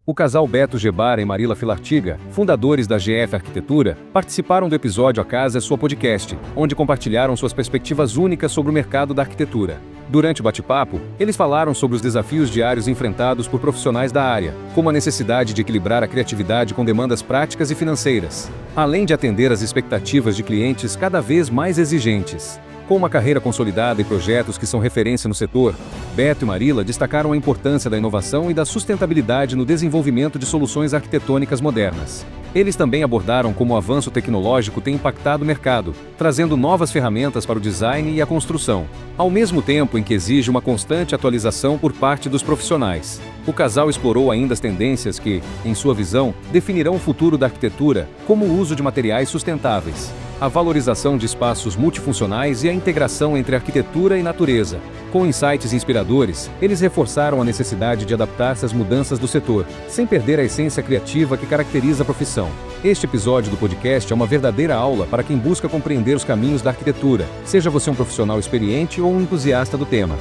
O casal Beto Gebara e Marila Filartiga, fundadores da GF Arquitetura, participaram do episódio A Casa é Sua Podcast, onde compartilharam suas perspectivas únicas sobre o mercado da arquitetura. Durante o bate-papo, eles falaram sobre os desafios diários enfrentados por profissionais da área, como a necessidade de equilibrar a criatividade com demandas práticas e financeiras, além de atender às expectativas de clientes cada vez mais exigentes. Com uma carreira consolidada e projetos que são referência no setor, Beto e Marila destacaram a importância da inovação e da sustentabilidade no desenvolvimento de soluções arquitetônicas modernas. Eles também abordaram como o avanço tecnológico tem impactado o mercado, trazendo novas ferramentas para o design e a construção, ao mesmo tempo em que exige uma constante atualização por parte dos profissionais. O casal explorou ainda as tendências que, em sua visão, definirão o futuro da arquitetura, como o uso de materiais sustentáveis, a valorização de espaços multifuncionais e a integração entre arquitetura e natureza. Com insights inspiradores, eles reforçaram a necessidade de adaptar-se às mudanças do setor, sem perder a essência criativa que caracteriza a profissão. Este episódio do podcast é uma verdadeira aula para quem busca compreender os caminhos da arquitetura, seja você um profissional experiente ou um entusiasta do tema.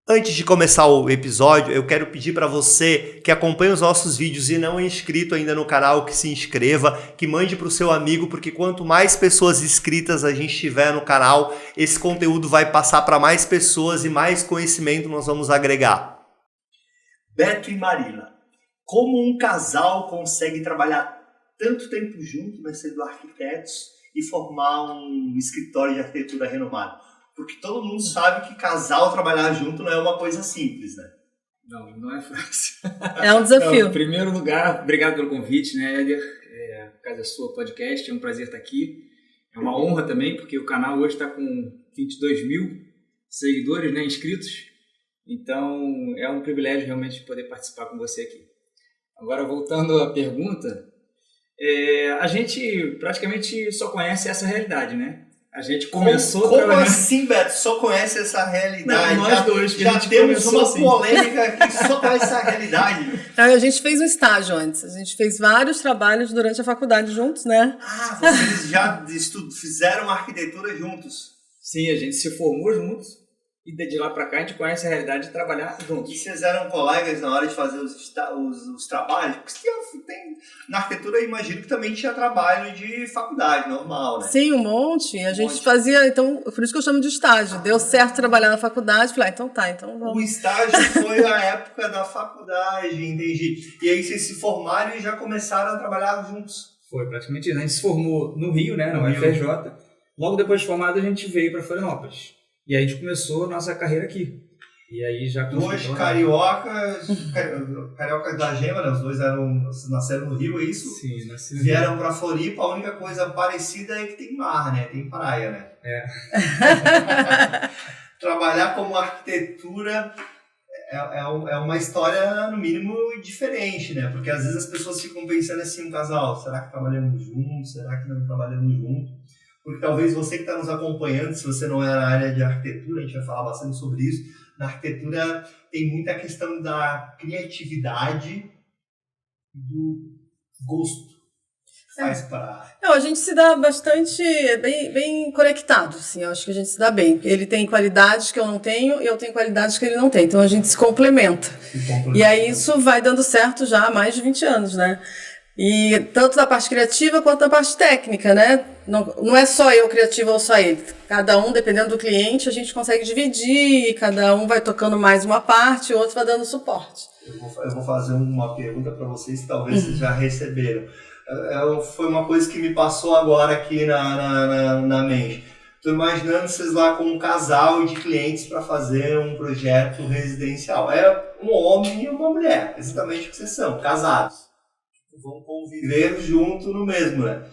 Antes de começar o episódio, eu quero pedir para você que acompanha os nossos vídeos e não é inscrito ainda no canal, que se inscreva, que mande para o seu amigo, porque quanto mais pessoas inscritas a gente tiver no canal, esse conteúdo vai passar para mais pessoas e mais conhecimento nós vamos agregar. Beto e Marila, como um casal consegue trabalhar tanto tempo junto, sendo arquitetos, e formar um escritório de arquitetura renomado? Porque todo mundo sabe que casal trabalhar junto não é uma coisa simples, né? Não é fácil. É um desafio. Então, em primeiro lugar, obrigado pelo convite, né, Éder? A Casa é Sua Podcast, é um prazer estar aqui. É uma honra também, porque o canal hoje está com 22 mil seguidores, né, inscritos. Então, é um privilégio realmente poder participar com você aqui. Agora, voltando à pergunta, a gente praticamente só conhece essa realidade, né? A gente começou Como assim, Beto? Só conhece essa realidade? Não, nós dois, que já a gente temos uma assim. polêmica que só conhece essa realidade. A gente fez um estágio antes. A gente fez vários trabalhos durante a faculdade juntos, né? Ah, vocês já fizeram arquitetura juntos? Sim, a gente se formou juntos. E de lá pra cá a gente conhece a realidade de trabalhar juntos. E vocês eram colegas na hora de fazer os trabalhos? Porque na arquitetura eu imagino que também tinha trabalho de faculdade normal, né? Sim, um monte. A gente fazia, então, por isso que eu chamo de estágio. Deu certo trabalhar na faculdade, falei, então vamos. O estágio foi a época da faculdade, entendi. E aí vocês se formaram e já começaram a trabalhar juntos? Foi praticamente isso. A gente se formou no Rio, né, na UFRJ. Logo depois de formado a gente veio para Florianópolis. E aí a gente começou a nossa carreira aqui. E aí já dois cariocas da Gema, né? Os dois nasceram no Rio, é isso? Sim, nasceram. Vieram pra Floripa, a única coisa parecida é que tem mar, né? Tem praia, né? É. Trabalhar como arquitetura é uma história, no mínimo, diferente, né? Porque às vezes as pessoas ficam pensando assim, um casal, será que trabalhamos juntos? Será que não trabalhamos juntos? Porque talvez você que está nos acompanhando, se você não é na área de arquitetura, a gente vai falar bastante sobre isso, na arquitetura tem muita questão da criatividade e do gosto que faz para... Não, a gente se dá bastante, bem conectado, assim, eu acho que a gente se dá bem. Ele tem qualidades que eu não tenho e eu tenho qualidades que ele não tem, então a gente se complementa. E aí isso vai dando certo já há mais de 20 anos, né? E tanto na parte criativa quanto na parte técnica, né? Não é só eu criativa ou só ele. Cada um, dependendo do cliente, a gente consegue dividir e cada um vai tocando mais uma parte e o outro vai dando suporte. Eu vou fazer uma pergunta para vocês que talvez vocês já receberam. Foi uma coisa que me passou agora aqui na mente. Estou imaginando vocês lá com um casal de clientes para fazer um projeto residencial. É um homem e uma mulher, exatamente o que vocês são, casados. Vão conviver junto no mesmo, né?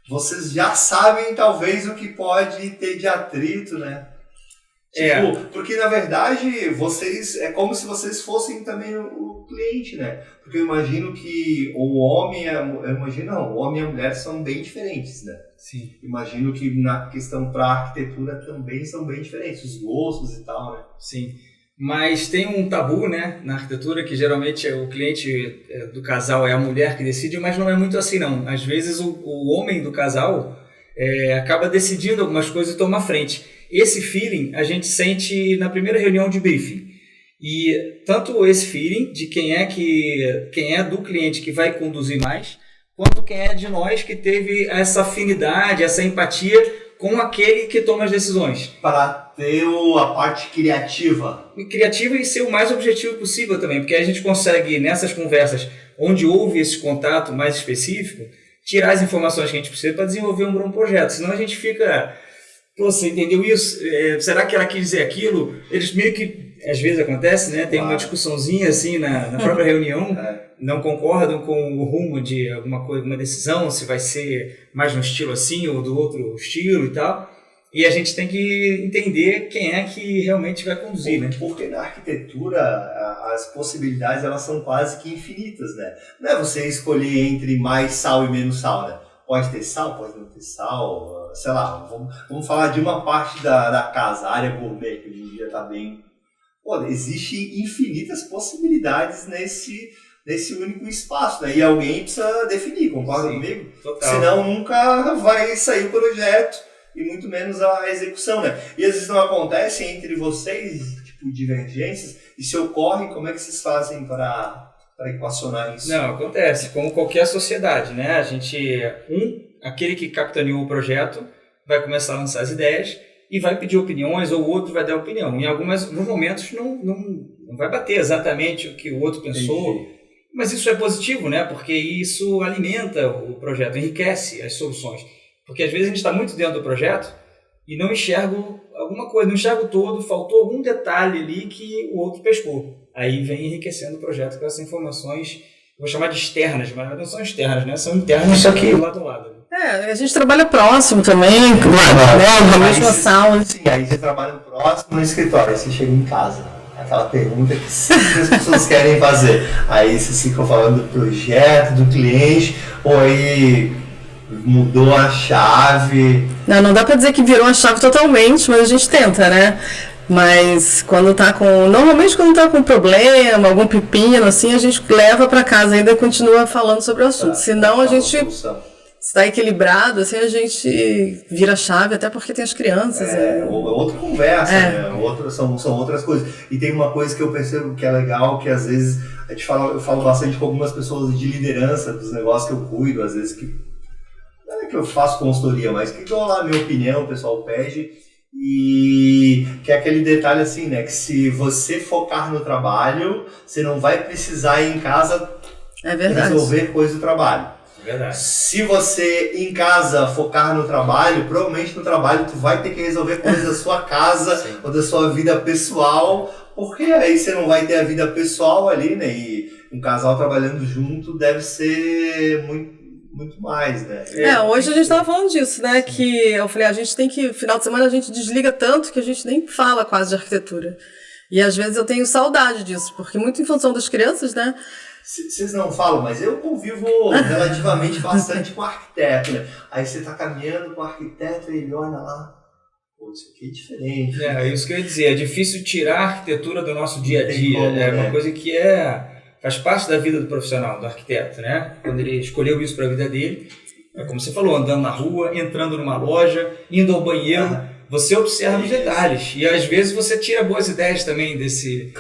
Vocês já sabem, talvez, o que pode ter de atrito, né? Porque, na verdade, vocês... É como se vocês fossem também o cliente, né? Porque eu imagino que o homem e a mulher são bem diferentes, né? Sim. Imagino que na questão para arquitetura também são bem diferentes, os gostos e tal, né? Sim. Mas tem um tabu, né, na arquitetura, que geralmente o cliente do casal é a mulher que decide, mas não é muito assim, não. Às vezes o homem do casal acaba decidindo algumas coisas e toma a frente. Esse feeling a gente sente na primeira reunião de briefing. E tanto esse feeling de quem é do cliente que vai conduzir mais, quanto quem é de nós que teve essa afinidade, essa empatia com aquele que toma as decisões. Para ter a parte criativa. Criativa e ser o mais objetivo possível também, porque a gente consegue, nessas conversas onde houve esse contato mais específico, tirar as informações que a gente precisa para desenvolver um bom projeto. Senão a gente fica, pô, você entendeu isso? Será que ela quis dizer aquilo? Eles meio que, às vezes acontece, né? Tem uma discussãozinha assim na própria reunião, não concordam com o rumo de alguma coisa, uma decisão, se vai ser mais no estilo assim ou do outro estilo e tal. E a gente tem que entender quem é que realmente vai conduzir, né? Porque na arquitetura as possibilidades elas são quase que infinitas, né? Não é você escolher entre mais sal e menos sal, né? Pode ter sal, pode não ter sal, sei lá, vamos falar de uma parte da casa, a área gourmet, que hoje em dia está bem... Pô, existem infinitas possibilidades nesse único espaço, né? E alguém precisa definir, concorda comigo? Total. Senão nunca vai sair o projeto e muito menos a execução, né? E às vezes não acontece entre vocês, tipo, divergências, e se ocorre, como é que vocês fazem para equacionar isso? Não, acontece, como qualquer sociedade, né? A gente, aquele que capitaneou o projeto vai começar a lançar as ideias e vai pedir opiniões, ou o outro vai dar opinião. Em alguns momentos não vai bater exatamente o que o outro pensou, mas isso é positivo, né? Porque isso alimenta o projeto, enriquece as soluções. Porque às vezes a gente está muito dentro do projeto e não enxerga alguma coisa, não enxerga o todo, faltou algum detalhe ali que o outro pescou. Aí vem enriquecendo o projeto com essas informações, vou chamar de externas, mas não são externas, né? São internas, só que lado a lado. A gente trabalha próximo também, né? Na mesma sala. Sim, aí você trabalha próximo no escritório, aí você chega em casa. Aquela pergunta que sempre as pessoas querem fazer. Aí vocês ficam falando do projeto, do cliente, ou aí mudou a chave. Não dá pra dizer que virou a chave totalmente, mas a gente tenta, né? Mas normalmente quando tá com problema, algum pepino, assim, a gente leva pra casa ainda e continua falando sobre o assunto. Senão a gente está equilibrado, assim, a gente vira a chave, até porque tem as crianças. Outra conversa, né? São outras coisas. E tem uma coisa que eu percebo que é legal, que às vezes eu falo bastante com algumas pessoas de liderança dos negócios que eu cuido, às vezes não é que eu faço consultoria, mas que dou lá a minha opinião, o pessoal pede. E que é aquele detalhe assim, né? Que se você focar no trabalho, você não vai precisar ir em casa resolver coisa do trabalho. Verdade. Se você em casa focar no trabalho, provavelmente no trabalho tu vai ter que resolver coisas da sua casa ou da sua vida pessoal, porque aí você não vai ter a vida pessoal ali, né? E um casal trabalhando junto deve ser muito mais, né? Hoje a gente estava falando disso, né? Que eu falei, a gente tem que, final de semana a gente desliga tanto que a gente nem fala quase de arquitetura. E às vezes eu tenho saudade disso, porque muito em função das crianças, né? Vocês não falam, mas eu convivo relativamente bastante com arquiteto, né? Aí você tá caminhando com o arquiteto e ele olha lá, pô, isso aqui é diferente. É isso que eu ia dizer, é difícil tirar a arquitetura do nosso dia a dia, uma coisa que faz parte da vida do profissional, do arquiteto, né? Quando ele escolheu isso para a vida dele, como você falou, andando na rua, entrando numa loja, indo ao banheiro, você observa os detalhes. E às vezes você tira boas ideias também desse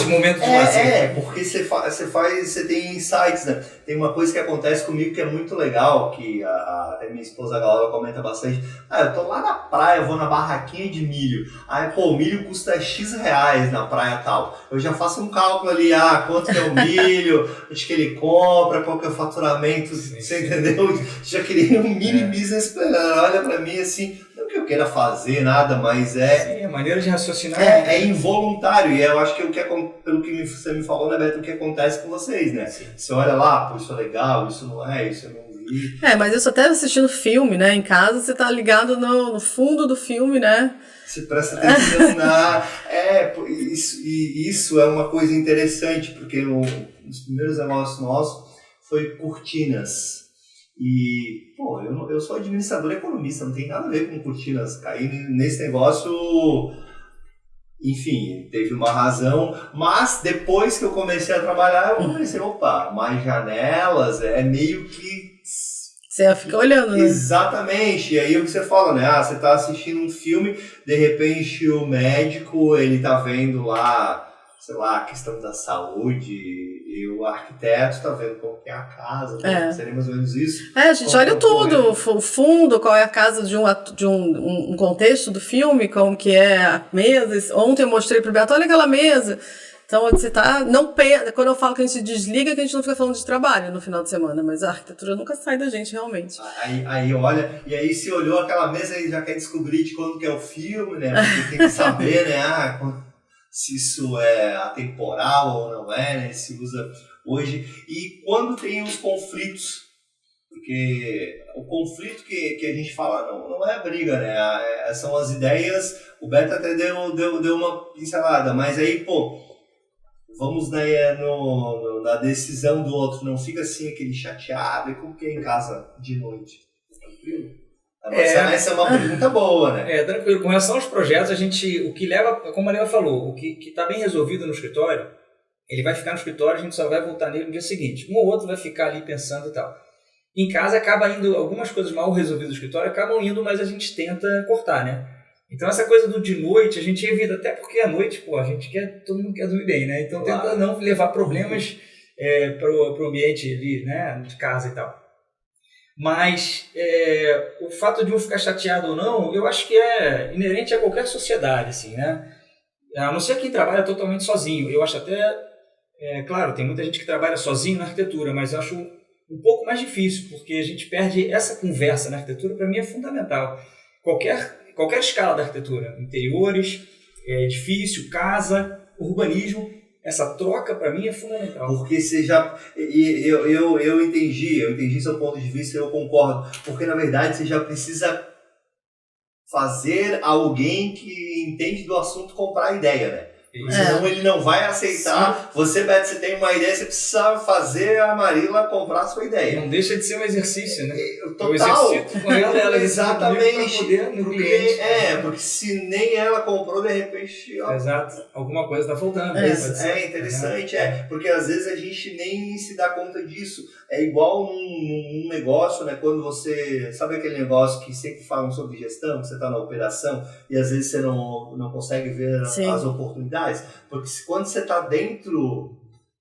momento de lazer. Porque você tem insights, né? Tem uma coisa que acontece comigo que é muito legal, que até minha esposa Galera comenta bastante. Eu tô lá na praia, vou na barraquinha de milho. Aí, o milho custa X reais na praia tal. Eu já faço um cálculo ali, quanto que é o milho, onde que ele compra, qual que é o faturamento, você entendeu? Já criei um mini business plan. Olha pra mim assim, não que eu queira fazer nada, mas Sim, a maneira de raciocinar é involuntário, e eu acho que pelo que você me falou, né, Beto, o que acontece com vocês, né? Sim. Você olha lá, pô, isso é legal, isso não é, isso eu não vi. Mas isso até assistindo filme, né? Em casa, você tá ligado no fundo do filme, né? Você presta atenção isso é uma coisa interessante, porque um dos primeiros negócios nossos foi cortinas. E, eu sou administrador economista, não tem nada a ver com cortinas. Caí nesse negócio, enfim, teve uma razão, mas depois que eu comecei a trabalhar, eu pensei, mais janelas, é meio que... Você fica olhando, né? Exatamente, e aí é o que você fala, né? Você tá assistindo um filme, de repente o médico, ele tá vendo lá, sei lá, a questão da saúde, e o arquiteto está vendo como que é a casa, seria mais ou menos isso. A gente olha tudo, o fundo, qual é a casa de um contexto do filme, como que é a mesa. Ontem eu mostrei pro Beto, olha aquela mesa. Então, onde você tá, quando eu falo que a gente desliga, que a gente não fica falando de trabalho no final de semana, mas a arquitetura nunca sai da gente, realmente. Aí olha, e aí se olhou aquela mesa e já quer descobrir de quando que é o filme, né? Porque tem que saber, né? Se isso é atemporal ou não é, né? Se usa hoje. E quando tem os conflitos, porque o conflito que a gente fala não é briga, né? São as ideias, o Beto até deu uma pincelada, mas aí, pô, vamos na decisão do outro, não fica assim aquele chateado, e como que é em casa de noite? Tranquilo? Essa é uma pergunta boa, né? Tranquilo. Com relação aos projetos, o que leva, como a Maria falou, o que está bem resolvido no escritório, ele vai ficar no escritório, a gente só vai voltar nele no dia seguinte. Um ou outro vai ficar ali pensando e tal. Em casa acaba indo, algumas coisas mal resolvidas no escritório acabam indo, mas a gente tenta cortar, né? Então essa coisa do de noite a gente evita, até porque à noite, pô, todo mundo quer dormir bem, né? Então tenta não levar problemas pro ambiente ali, né, de casa e tal. Mas o fato de um ficar chateado ou não, eu acho que é inerente a qualquer sociedade, assim, né? A não ser quem trabalha totalmente sozinho. Eu acho até, claro, tem muita gente que trabalha sozinho na arquitetura, mas eu acho um pouco mais difícil, porque a gente perde essa conversa na arquitetura, para mim é fundamental. Qualquer escala da arquitetura, interiores, edifício, casa, urbanismo, essa troca para mim é fundamental. Porque você já... Eu entendi seu ponto de vista e eu concordo. Porque na verdade você já precisa fazer alguém que entende do assunto comprar a ideia, né? Senão ele não vai aceitar. Sim. Você, Beto, você tem uma ideia, você precisa fazer a Marila comprar a sua ideia. Não deixa de ser um exercício, né? Total. Eu exercito com ela exatamente. Poder no cliente. Porque se nem ela comprou, de repente... Ó, exato. Alguma coisa está faltando. Interessante. Porque às vezes a gente nem se dá conta disso. É igual num negócio, né? Quando você... Sabe aquele negócio que sempre falam sobre gestão, que você está na operação e às vezes você não consegue ver as oportunidades? Porque quando você está dentro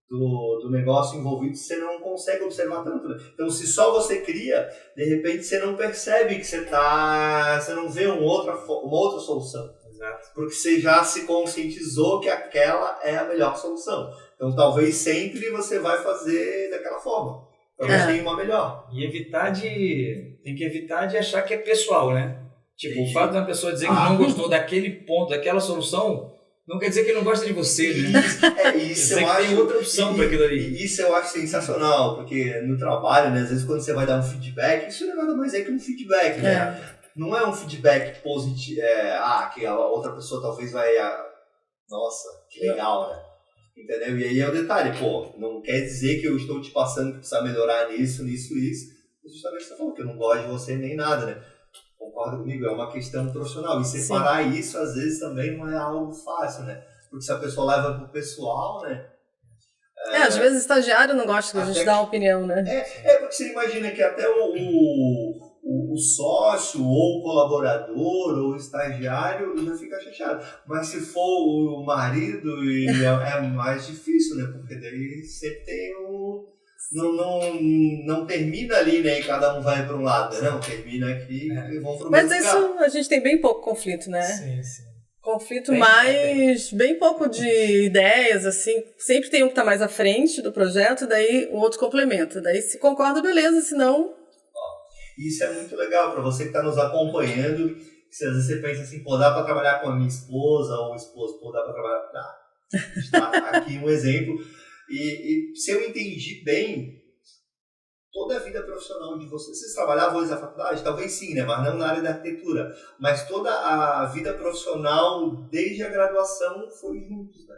do negócio envolvido, você não consegue observar tanto, né? Então, se só você cria, de repente você não percebe que você não vê uma outra solução. Exato. Porque você já se conscientizou que aquela é a melhor solução. Então, talvez sempre você vai fazer daquela forma. Talvez tenha uma melhor. E tem que evitar de achar que é pessoal, né? Tipo, o fato de uma pessoa dizer que não gostou daquele ponto, daquela solução, não quer dizer que ele não gosta de você, né? Isso eu acho, tem outra opção para aquilo ali. Isso eu acho sensacional, porque no trabalho, né, às vezes quando você vai dar um feedback, isso não é nada mais que um feedback, né? Não é um feedback positivo, que a outra pessoa talvez vai... nossa, que legal, né? Entendeu? E aí é o detalhe, pô, não quer dizer que eu estou te passando que precisa melhorar nisso. Justamente você falou que eu não gosto de você nem nada, né? Concorda comigo? É uma questão profissional. E separar isso, às vezes, também não é algo fácil, né? Porque se a pessoa leva pro pessoal, né? Às vezes o estagiário não gosta que a gente dá uma opinião, né? Porque você imagina que até o sócio, ou o colaborador, ou o estagiário, já fica chateado. Mas se for o marido, é mais difícil, né? Porque daí sempre tem não termina ali, né? E cada um vai para um lado, não. Termina aqui e vão para o mesmo lugar. Mas isso a gente tem bem pouco conflito, né? Sim. Conflito bem pouco de ideias, assim. Sempre tem um que está mais à frente do projeto, daí o outro complementa. Daí se concorda, beleza, se não... Isso é muito legal para você que está nos acompanhando. Se às vezes você pensa assim, pô, dá para trabalhar com a minha esposa, ou o esposo, pô, dá para trabalhar... Dá. Está aqui um exemplo. E se eu entendi bem, toda a vida profissional de vocês... Vocês trabalhavam antes da faculdade? Talvez sim, né? Mas não na área da arquitetura. Mas toda a vida profissional, desde a graduação, foi juntos, né?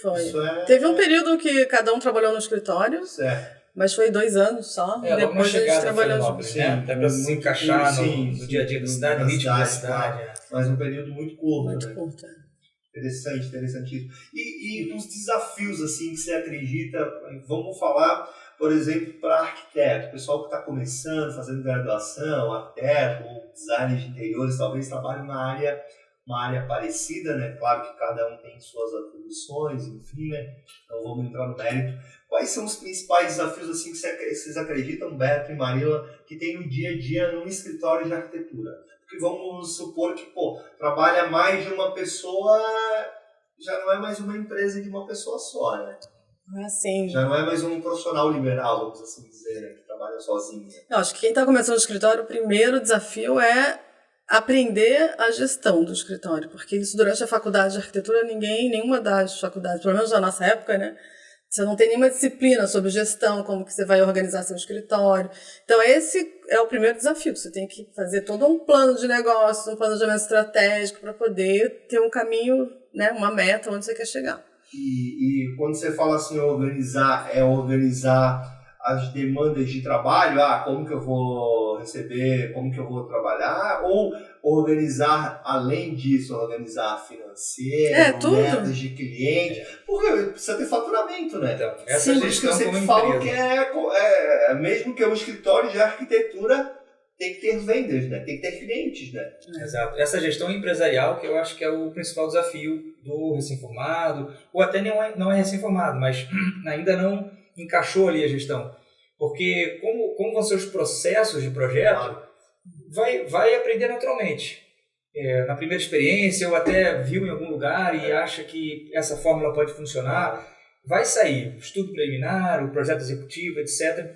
Foi. Teve um período que cada um trabalhou no escritório. Certo. Mas foi 2 anos só. Depois a gente trabalhou juntos. Né? Até para se encaixar no dia a dia da cidade, no ritmo da cidade. Mas um período muito curto. Muito curto. Interessantíssimo. E os desafios assim que você acredita, vamos falar, por exemplo, para arquiteto, pessoal que está começando, fazendo graduação, arquiteto ou designer de interiores, talvez trabalhe na área uma área parecida, né? Claro que cada um tem suas atribuições, enfim, né? Não vamos entrar no mérito. Quais são os principais desafios assim, que vocês acreditam, Beto e Marília, que tem no dia a dia num escritório de arquitetura? Porque vamos supor que, trabalha mais de uma pessoa, já não é mais uma empresa de uma pessoa só, né? Assim. Já não é mais um profissional liberal, vamos assim dizer, né? Que trabalha sozinho. Eu acho que quem está começando o escritório, o primeiro desafio é aprender a gestão do escritório, porque isso durante a faculdade de arquitetura, nenhuma das faculdades, pelo menos na nossa época, né? Você não tem nenhuma disciplina sobre gestão, como que você vai organizar seu escritório. Então, esse é o primeiro desafio. Você tem que fazer todo um plano de negócio, um planejamento estratégico para poder ter um caminho, né, uma meta onde você quer chegar. E quando você fala assim, organizar as demandas de trabalho, como que eu vou receber, como que eu vou trabalhar, ou organizar, além disso, organizar financeiro, metas de cliente, porque precisa ter faturamento, né? Então, essa por isso que eu sempre falo que mesmo que é um escritório de arquitetura, tem que ter vendas, né? Tem que ter clientes, né? Exato. Essa gestão empresarial que eu acho que é o principal desafio do recém-formado, ou até não é recém-formado, mas ainda não encaixou ali a gestão. Porque como vão ser os processos de projeto, vai aprender naturalmente. Na primeira experiência, ou até viu em algum lugar e acha que essa fórmula pode funcionar, vai sair estudo preliminar, o projeto executivo, etc.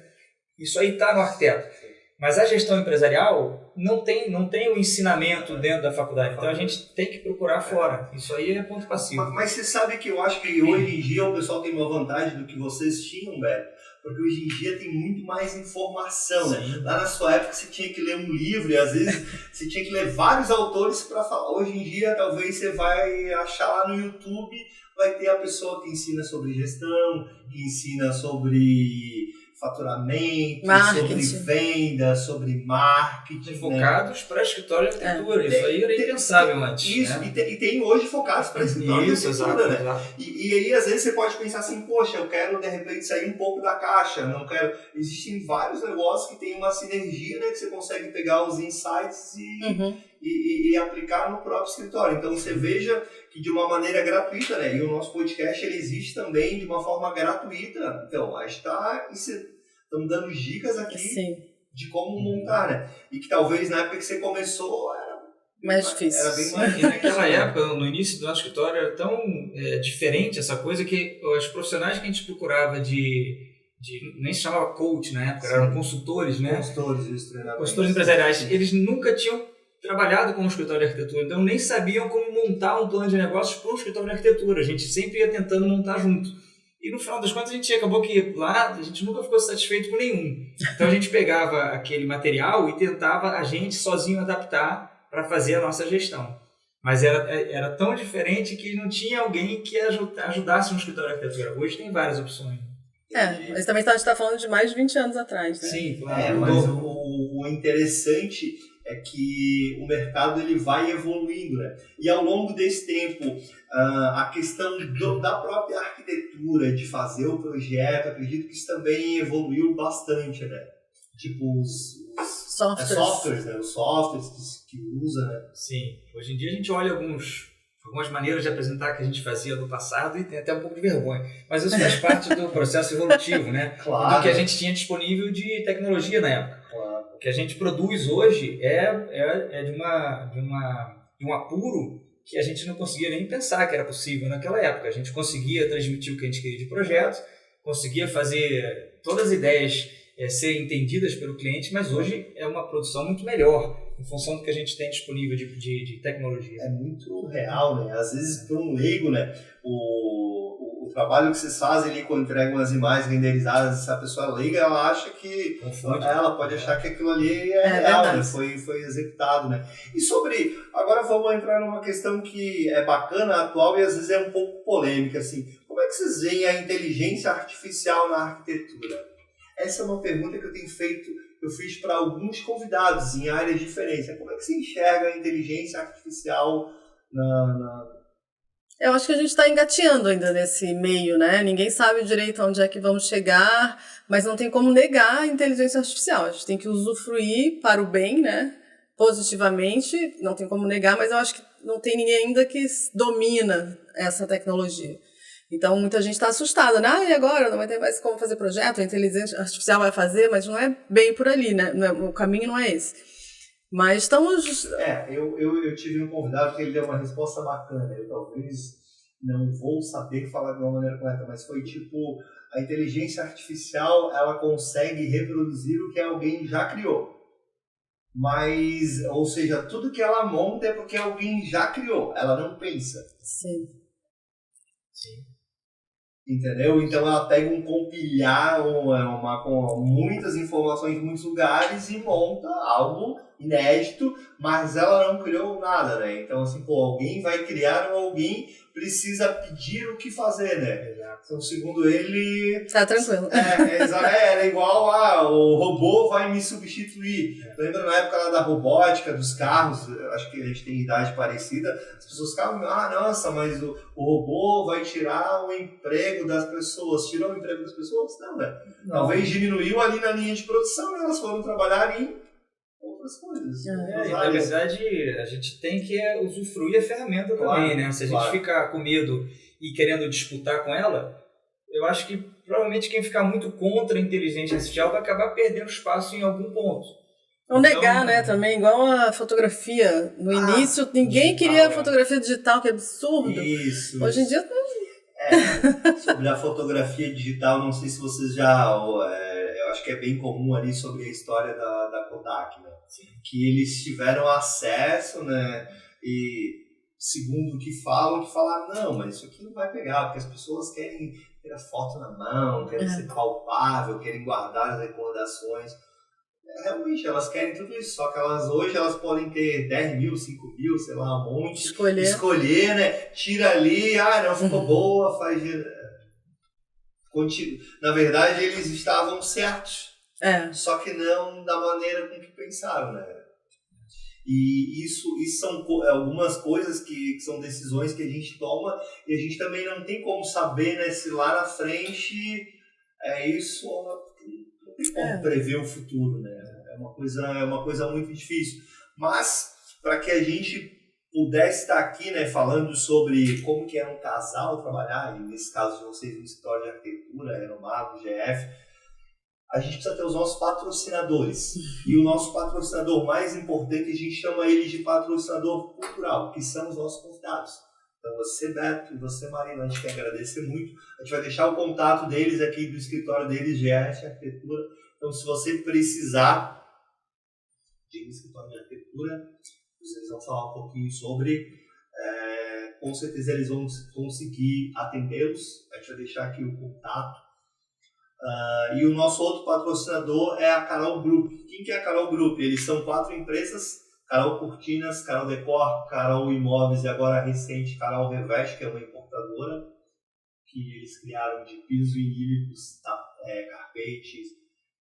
Isso aí está no arquiteto. Mas a gestão empresarial não tem o ensinamento dentro da faculdade. Então a gente tem que procurar fora. Isso aí é ponto passivo. Mas você sabe que eu acho que hoje em dia o pessoal tem uma vantagem do que vocês tinham, Beto. Porque hoje em dia tem muito mais informação, né? Lá na sua época você tinha que ler um livro e às vezes você tinha que ler vários autores para falar. Hoje em dia talvez você vai achar lá no YouTube, vai ter a pessoa que ensina sobre gestão, que ensina sobre faturamento, marketing, sobre venda, sobre marketing. Focados, né, para escritório de arquitetura. Isso aí era impensável antes. Isso, né? e tem hoje focados para escritório de arquitetura, né? Exato. E aí, às vezes, você pode pensar assim, poxa, eu quero, de repente, sair um pouco da caixa, não quero... Existem vários negócios que tem uma sinergia, né? Que você consegue pegar os insights e aplicar no próprio escritório. Então, você veja que de uma maneira gratuita, né? E o nosso podcast, ele existe também de uma forma gratuita. Então, a gente estamos dando dicas aqui de como montar, né? E que talvez na época que você começou era mais difícil. Era bem mais. E naquela época, no início do nosso escritório, era tão diferente essa coisa que os profissionais que a gente procurava nem se chamava coach na época, eram consultores, né? Consultores empresariais. Eles nunca tinham trabalhado com um escritório de arquitetura, então nem sabiam como montar um plano de negócios para um escritório de arquitetura. A gente sempre ia tentando montar junto. E no final das contas acabou que lá a gente nunca ficou satisfeito com nenhum. Então a gente pegava aquele material e tentava a gente sozinho adaptar para fazer a nossa gestão. Mas era tão diferente que não tinha alguém que ajudasse no escritório de arquitetura. Hoje tem várias opções. Mas também a gente está falando de mais de 20 anos atrás, né? Sim, claro. Mas o interessante é que o mercado ele vai evoluindo, né? E ao longo desse tempo, a questão da própria arquitetura, de fazer o projeto, acredito que isso também evoluiu bastante, né? Tipo os softwares, né? Os softwares que usa, né? Sim. Hoje em dia a gente olha algumas maneiras de apresentar que a gente fazia no passado e tem até um pouco de vergonha. Mas isso faz parte do processo evolutivo, né? Claro. Do que a gente tinha disponível de tecnologia na época. Claro. O que a gente produz hoje é de um apuro que a gente não conseguia nem pensar que era possível naquela época. A gente conseguia transmitir o que a gente queria de projeto, conseguia fazer todas as ideias serem entendidas pelo cliente, mas hoje é uma produção muito melhor em função do que a gente tem disponível de tecnologia. É muito real, né? Às vezes, para um leigo, né? O trabalho que vocês fazem ali quando entregam as imagens renderizadas, essa pessoa leiga, ela acha que... Ela pode achar que aquilo ali é real, né? Foi executado, né? E agora vamos entrar numa questão que é bacana, atual e às vezes é um pouco polêmica, assim. Como é que vocês veem a inteligência artificial na arquitetura? Essa é uma pergunta que eu fiz para alguns convidados em áreas diferentes. Como é que você enxerga a inteligência artificial Eu acho que a gente está engateando ainda nesse meio, né? Ninguém sabe direito onde é que vamos chegar, mas não tem como negar a inteligência artificial. A gente tem que usufruir para o bem, né? positivamente, não tem como negar, mas eu acho que não tem ninguém ainda que domina essa tecnologia. Então, muita gente está assustada, né? E agora? Não vai ter mais como fazer projeto, a inteligência artificial vai fazer, mas não é bem por ali, né? O caminho não é esse. Mas estamos... Eu tive um convidado que ele deu uma resposta bacana. Eu talvez não vou saber falar de uma maneira correta, mas foi tipo, a inteligência artificial, ela consegue reproduzir o que alguém já criou. Mas, ou seja, tudo que ela monta é porque alguém já criou, ela não pensa. Sim. Entendeu? Então ela pega um compilhar com muitas informações de muitos lugares e monta algo inédito, mas ela não criou nada, né? Então, assim, alguém vai criar ou alguém precisa pedir o que fazer, né? Então, segundo ele... Tá tranquilo. Era igual o robô vai me substituir. Lembra na época lá da robótica, dos carros, acho que a gente tem idade parecida, as pessoas ficavam, nossa, mas o robô vai tirar o emprego das pessoas. Tirou o emprego das pessoas? Não, né? Talvez diminuiu ali na linha de produção e elas foram trabalhar em outras coisas. Na verdade, a gente tem que usufruir a ferramenta também, né? Se a gente ficar com medo e querendo disputar com ela, eu acho que provavelmente quem ficar muito contra a inteligência artificial vai acabar perdendo espaço em algum ponto. Não negar, né, também, igual a fotografia. No início, ninguém queria fotografia digital, que é absurdo. Isso. Hoje em dia... Sobre a fotografia digital, não sei se vocês já... eu acho que é bem comum ali sobre a história da Kodak, né? Sim. Que eles tiveram acesso, né? E segundo o que falaram, não, mas isso aqui não vai pegar, porque as pessoas querem ter a foto na mão, querem ser palpável, querem guardar as recordações. Realmente, elas querem tudo isso, só que hoje elas podem ter 10 mil, 5 mil, sei lá, um monte. Escolher, né? Tira ali, não ficou boa, faz... Na verdade, eles estavam certos, só que não da maneira com que pensaram, né? E isso são algumas coisas que são decisões que a gente toma e a gente também não tem como saber, né, se lá na frente isso não tem como prever o futuro, né? É uma coisa muito difícil. Mas, para que a gente pudesse estar aqui, né, falando sobre como que é um casal trabalhar, e nesse caso de vocês no escritório de arquitetura, Aeromago, GF, a gente precisa ter os nossos patrocinadores. E o nosso patrocinador mais importante, a gente chama ele de patrocinador cultural, que são os nossos convidados. Então você, Beto, e você, Marina, a gente quer agradecer muito. A gente vai deixar o contato deles aqui do escritório deles, GF Arquitetura. Então se você precisar de um escritório de arquitetura, vocês vão falar um pouquinho sobre, com certeza eles vão conseguir atendê-los. A gente vai deixar aqui o contato. E o nosso outro patrocinador é a Carol Group. Quem que é a Carol Group? Eles são 4 empresas: Carol Cortinas, Carol Decor, Carol Imóveis e agora recente Carol Reveste, que é uma importadora que eles criaram de pisos vinílicos, carpetes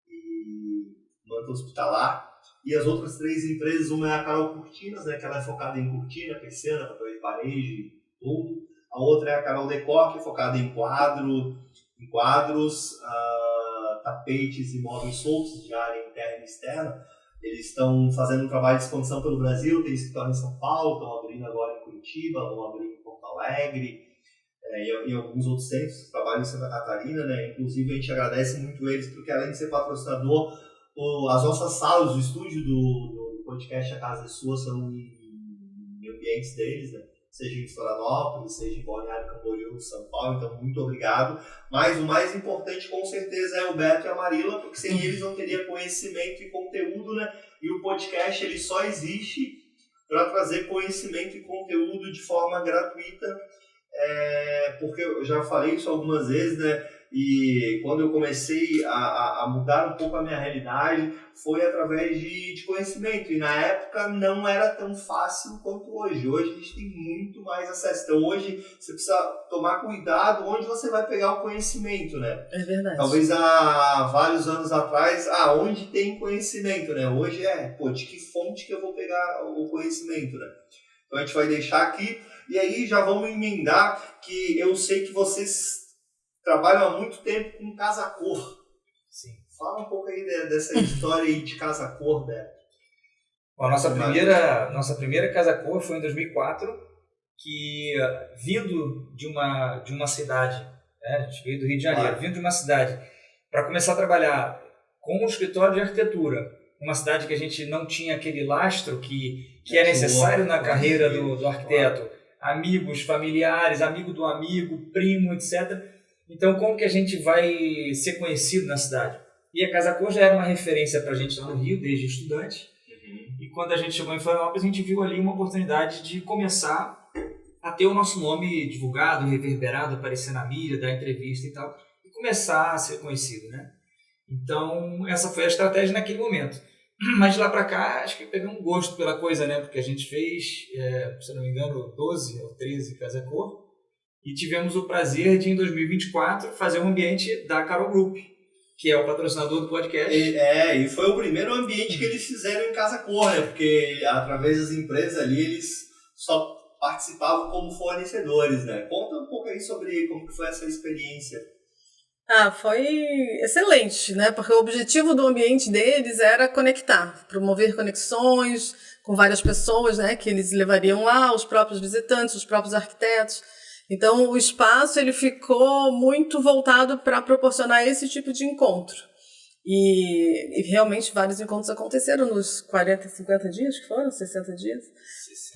e manta hospitalar. E as outras 3 empresas, uma é a Carol Cortinas, né, que ela é focada em cortina, persiana, papel de parede, tudo. A outra é a Carol Decor, que é focada em quadros, tapetes e móveis soltos de área interna e externa. Eles estão fazendo um trabalho de expansão pelo Brasil, tem escritório em São Paulo, estão abrindo agora em Curitiba, vão abrir em Porto Alegre, e alguns outros centros, trabalham em Santa Catarina, né? Inclusive a gente agradece muito eles, porque além de ser patrocinador, as nossas salas, o estúdio do podcast A Casa é Sua são em ambientes deles, né? Seja em Florianópolis, seja em Balneário Camboriú, São Paulo, então muito obrigado. Mas o mais importante com certeza é o Beto e a Marila, porque sem eles não teria conhecimento e conteúdo, né? E o podcast ele só existe para trazer conhecimento e conteúdo de forma gratuita, porque eu já falei isso algumas vezes, né? E quando eu comecei a mudar um pouco a minha realidade, foi através de conhecimento. E na época não era tão fácil quanto hoje. Hoje a gente tem muito mais acesso. Então hoje você precisa tomar cuidado onde você vai pegar o conhecimento, né? É verdade. Talvez há vários anos atrás, onde tem conhecimento, né? Hoje de que fonte que eu vou pegar o conhecimento, né? Então a gente vai deixar aqui. E aí já vamos emendar que eu sei que vocês trabalham há muito tempo com casa-cor. Sim. Fala um pouco aí dessa história aí de casa-cor, Beto. A nossa primeira Casa Cor foi em 2004, que vindo de uma cidade, né, a gente veio do Rio de Janeiro, vindo de uma cidade para começar a trabalhar com um escritório de arquitetura, uma cidade que a gente não tinha aquele lastro que é necessário na carreira do arquiteto, amigos, familiares, amigo do amigo, primo, etc. Então, como que a gente vai ser conhecido na cidade? E a Casa Cor já era uma referência para a gente lá no Rio, desde estudante. E quando a gente chegou em Florianópolis, a gente viu ali uma oportunidade de começar a ter o nosso nome divulgado, reverberado, aparecer na mídia, dar entrevista e tal, e começar a ser conhecido, né? Então, essa foi a estratégia naquele momento. Mas de lá para cá, acho que peguei um gosto pela coisa, né? Porque a gente fez, se não me engano, 12 ou 13 Casa Cor, e tivemos o prazer de, em 2024, fazer um ambiente da Carol Group, que é o patrocinador do podcast. E foi o primeiro ambiente que eles fizeram em Casa Cor, né? Porque através das empresas ali, eles só participavam como fornecedores, né? Conta um pouco aí sobre como que foi essa experiência. Foi excelente, né? Porque o objetivo do ambiente deles era conectar, promover conexões com várias pessoas, né? Que eles levariam lá, os próprios visitantes, os próprios arquitetos. Então, o espaço ele ficou muito voltado para proporcionar esse tipo de encontro. E realmente vários encontros aconteceram nos 40, 50 dias que foram, 60 dias.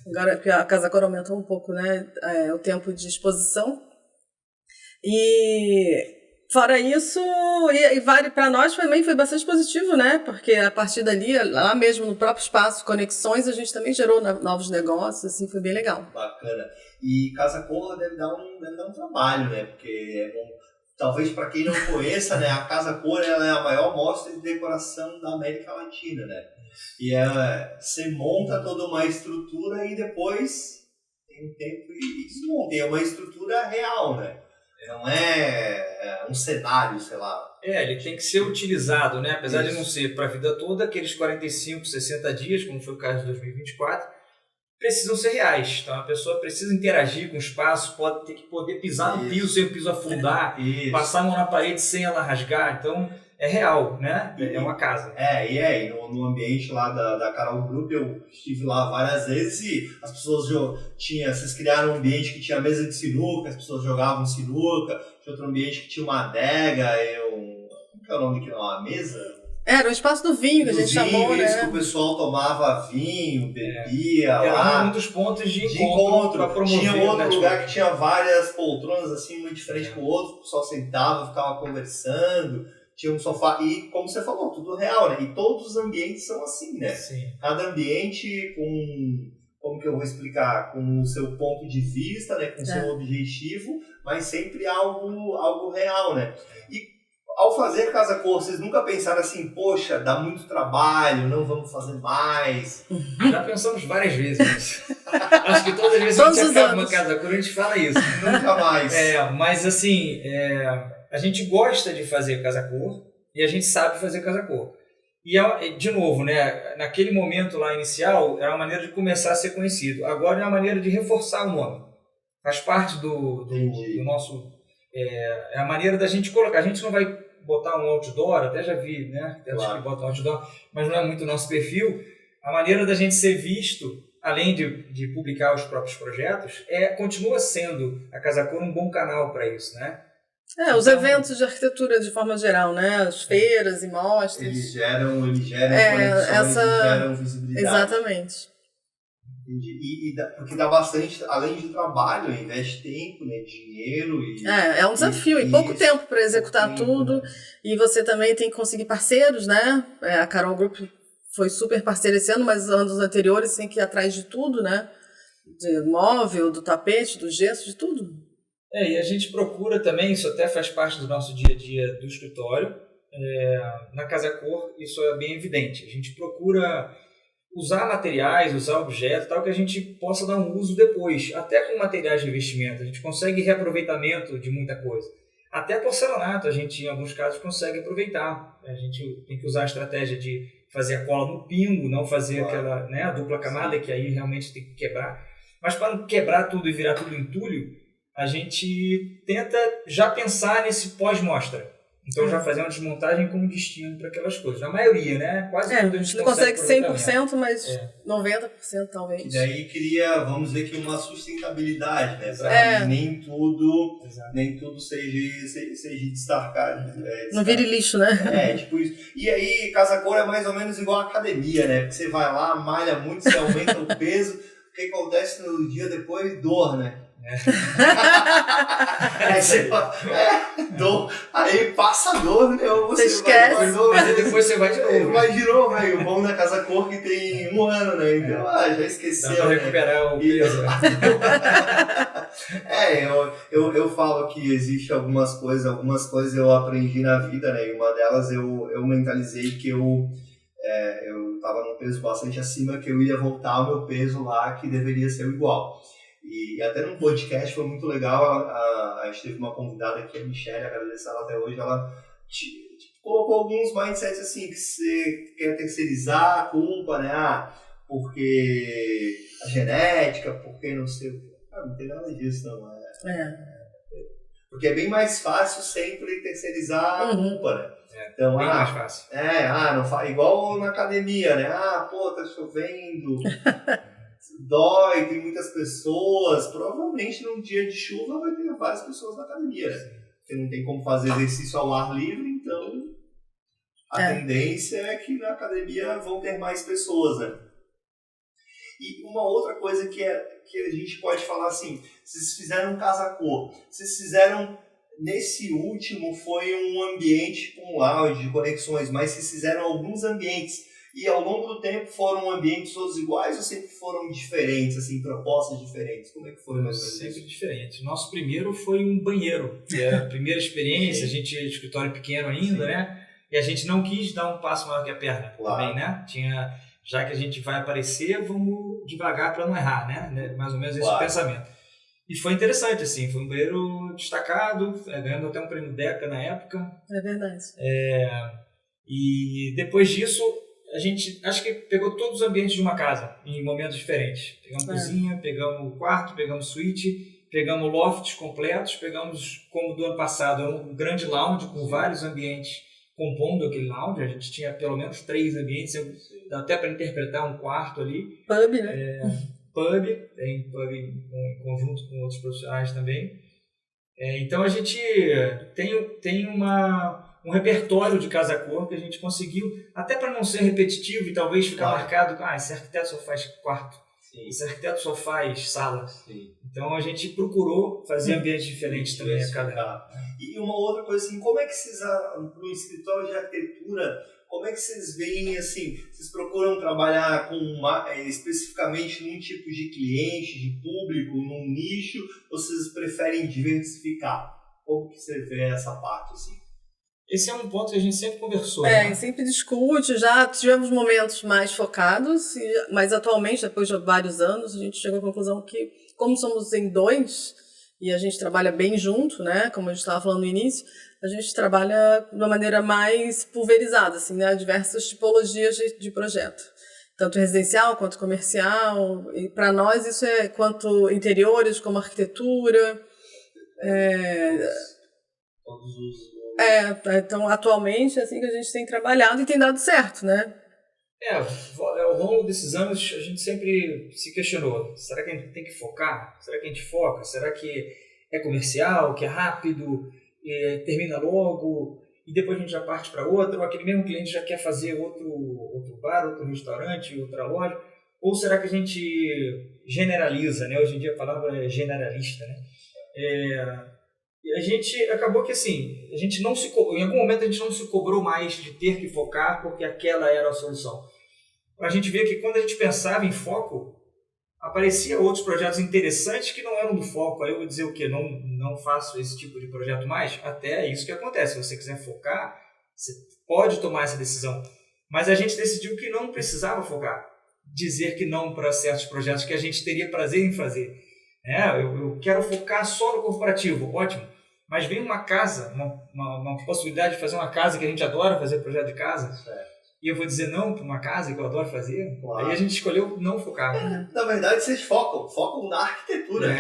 Agora que a Casa Cor aumentou um pouco, né, o tempo de exposição. E fora isso, para nós também foi bastante positivo, né? Porque a partir dali, lá mesmo no próprio espaço, Conexões, a gente também gerou novos negócios, assim, foi bem legal. Bacana. E Casa Cor deve dar um trabalho, né? Porque talvez para quem não conheça, né, a Casa Cor ela é a maior mostra de decoração da América Latina, né? E você monta toda uma estrutura e depois tem um tempo e desmonta. É uma estrutura real, né? Não é um cenário, sei lá. Ele tem que ser utilizado, né? Apesar de não ser para a vida toda, aqueles 45, 60 dias, como foi o caso de 2024, precisam ser reais. Então a pessoa precisa interagir com o espaço, pode ter que poder pisar no piso sem o piso afundar, passar a mão na parede sem ela rasgar. Então é real, né? É uma casa. E no ambiente lá da Carol Group, eu estive lá várias vezes e as pessoas vocês criaram um ambiente que tinha mesa de sinuca, as pessoas jogavam sinuca, tinha outro ambiente que tinha uma adega, como que é o nome daquilo? Uma mesa? Era o espaço do vinho que a gente chamou, né? Que o pessoal tomava vinho, bebia lá. Era um dos pontos de encontro para promover. Tinha outro lugar que tinha várias poltronas assim, um diferente do outro, o pessoal sentava, ficava conversando. Tinha um sofá, e como você falou, tudo real, né? E todos os ambientes são assim, né? Sim. Cada ambiente como que eu vou explicar? Com o seu ponto de vista, né? Com o seu objetivo, mas sempre algo real, né? E ao fazer Casa Cor, vocês nunca pensaram assim, poxa, dá muito trabalho, não vamos fazer mais? Já pensamos várias vezes nisso. Acho que todas as vezes que a gente acaba uma Casa Cor, a gente fala isso. Nunca mais. Mas assim, a gente gosta de fazer Casa Cor e a gente sabe fazer Casa Cor. E, de novo, né, naquele momento lá inicial, era uma maneira de começar a ser conhecido. Agora é uma maneira de reforçar o nome. Faz parte do nosso... É a maneira da gente colocar. A gente não vai botar um outdoor, até já vi, né? Até que botam outdoor, mas não é muito o nosso perfil. A maneira da gente ser visto, além de publicar os próprios projetos, continua sendo a Casa Cor um bom canal para isso, né? Os eventos de arquitetura de forma geral, né? As feiras e mostras. Eles geram conexões, geram visibilidade. Exatamente. Entendi. Porque dá bastante, além de trabalho, investe tempo, né, dinheiro. É um desafio, e pouco tempo para executar tudo. Né? E você também tem que conseguir parceiros, né? A Carol Group foi super parceira esse ano, mas anos anteriores tem que ir atrás de tudo, né? De móvel, do tapete, do gesso, de tudo. E a gente procura também, isso até faz parte do nosso dia a dia do escritório. Na Casa Cor, isso é bem evidente. A gente procura usar materiais, usar objetos, tal, que a gente possa dar um uso depois. Até com materiais de investimento, a gente consegue reaproveitamento de muita coisa. Até porcelanato, a gente, em alguns casos, consegue aproveitar. A gente tem que usar a estratégia de fazer a cola no pingo, não fazer aquela, né, a dupla camada, que aí realmente tem que quebrar. Mas para não quebrar tudo e virar tudo entulho, a gente tenta já pensar nesse pós-mostra. Então já fazer uma desmontagem com destino para aquelas coisas. Na maioria, né? Quase tudo a gente não consegue 100%, mas 90% talvez. E daí cria, vamos dizer que uma sustentabilidade, né? Para que nem tudo seja destacado. Não vire lixo, né? Tipo isso. E aí, Casa Cor é mais ou menos igual a academia, né? Porque você vai lá, malha muito, você aumenta o peso, o que acontece no dia depois? Dor, né? Aí você dor, aí passa dor, né? Você esquece. Mas depois você vai de novo. Vai de novo, velho. O bom da Casa Cor que tem 1 ano, né? Então, já esqueceu. Dá pra recuperar o peso. Eu falo que existe algumas coisas eu aprendi na vida, né? E uma delas eu mentalizei que eu tava num peso bastante acima, que eu ia voltar ao meu peso lá, que deveria ser igual. E até num podcast foi muito legal, a gente teve uma convidada aqui, a Michelle, agradecer ela até hoje, ela colocou alguns mindsets assim, que você quer terceirizar a culpa, né? Porque a genética, porque não sei o que. Não tem nada disso, não. Porque é bem mais fácil sempre terceirizar a culpa, né? Então, bem mais fácil. Não igual na academia, né? Tá chovendo. Dói, tem muitas pessoas. Provavelmente num dia de chuva vai ter várias pessoas na academia, né? Porque não tem como fazer exercício ao ar livre, então a tendência é que na academia vão ter mais pessoas, né? E uma outra coisa que a gente pode falar assim, vocês fizeram Casa Cor, vocês fizeram, nesse último foi um ambiente com lounge, de conexões, mas vocês fizeram alguns ambientes. E ao longo do tempo foram ambientes todos iguais ou sempre foram diferentes, assim, propostas diferentes? Como é que foi? Sempre diferente. Nosso primeiro foi um banheiro, que é a primeira experiência, a gente tinha escritório pequeno ainda, né? E a gente não quis dar um passo maior que a perna também, né? Já que a gente vai aparecer, vamos devagar para não errar, né? Mais ou menos esse o pensamento. E foi interessante, assim, foi um banheiro destacado, ganhando até um prêmio DECA na época. É verdade. E depois disso, a gente acho que pegou todos os ambientes de uma casa em momentos diferentes. Pegamos cozinha, pegamos quarto, pegamos suíte, pegamos lofts completos, pegamos, como do ano passado, um grande lounge com vários ambientes compondo aquele lounge. A gente tinha pelo menos 3 ambientes, dá até para interpretar um quarto ali. Pub, né? Tem pub em conjunto com outros profissionais também. Então a gente tem um repertório de Casa Cor que a gente conseguiu, até para não ser repetitivo e talvez ficar marcado, esse arquiteto só faz quarto, esse arquiteto só faz sala. Então a gente procurou fazer ambientes diferentes também a cada. E uma outra coisa assim, como é que vocês, para o escritório de arquitetura, como é que vocês veem, assim, vocês procuram trabalhar especificamente num tipo de cliente, de público, num nicho, ou vocês preferem diversificar? Como que você vê essa parte, assim? Esse é um ponto que a gente sempre conversou. Sempre discute, já tivemos momentos mais focados, mas atualmente, depois de vários anos, a gente chegou à conclusão que, como somos em 2, e a gente trabalha bem junto, né, como a gente estava falando no início, a gente trabalha de uma maneira mais pulverizada, assim, né, diversas tipologias de projeto. Tanto residencial quanto comercial, e para nós isso é quanto interiores, como arquitetura. Todos os... Então atualmente é assim que a gente tem trabalhado e tem dado certo, né? Ao longo desses anos a gente sempre se questionou, será que a gente tem que focar? Será que a gente foca? Será que é comercial, que é rápido, termina logo e depois a gente já parte para outra, ou aquele mesmo cliente já quer fazer outro bar, outro restaurante, outra loja, ou será que a gente generaliza, né? Hoje em dia a palavra é generalista, né? E a gente acabou que assim, em algum momento a gente não se cobrou mais de ter que focar porque aquela era a solução. A gente vê que quando a gente pensava em foco, apareciam outros projetos interessantes que não eram do foco. Aí eu vou dizer o quê? Não faço esse tipo de projeto mais? Até é isso que acontece. Se você quiser focar, você pode tomar essa decisão. Mas a gente decidiu que não precisava focar. Dizer que não para certos projetos que a gente teria prazer em fazer. Eu quero focar só no corporativo, ótimo. Mas vem uma casa, uma possibilidade de fazer uma casa que a gente adora fazer projeto de casa. e eu vou dizer não para uma casa que eu adoro fazer. Claro. Aí a gente escolheu não focar. Na verdade, vocês focam na arquitetura.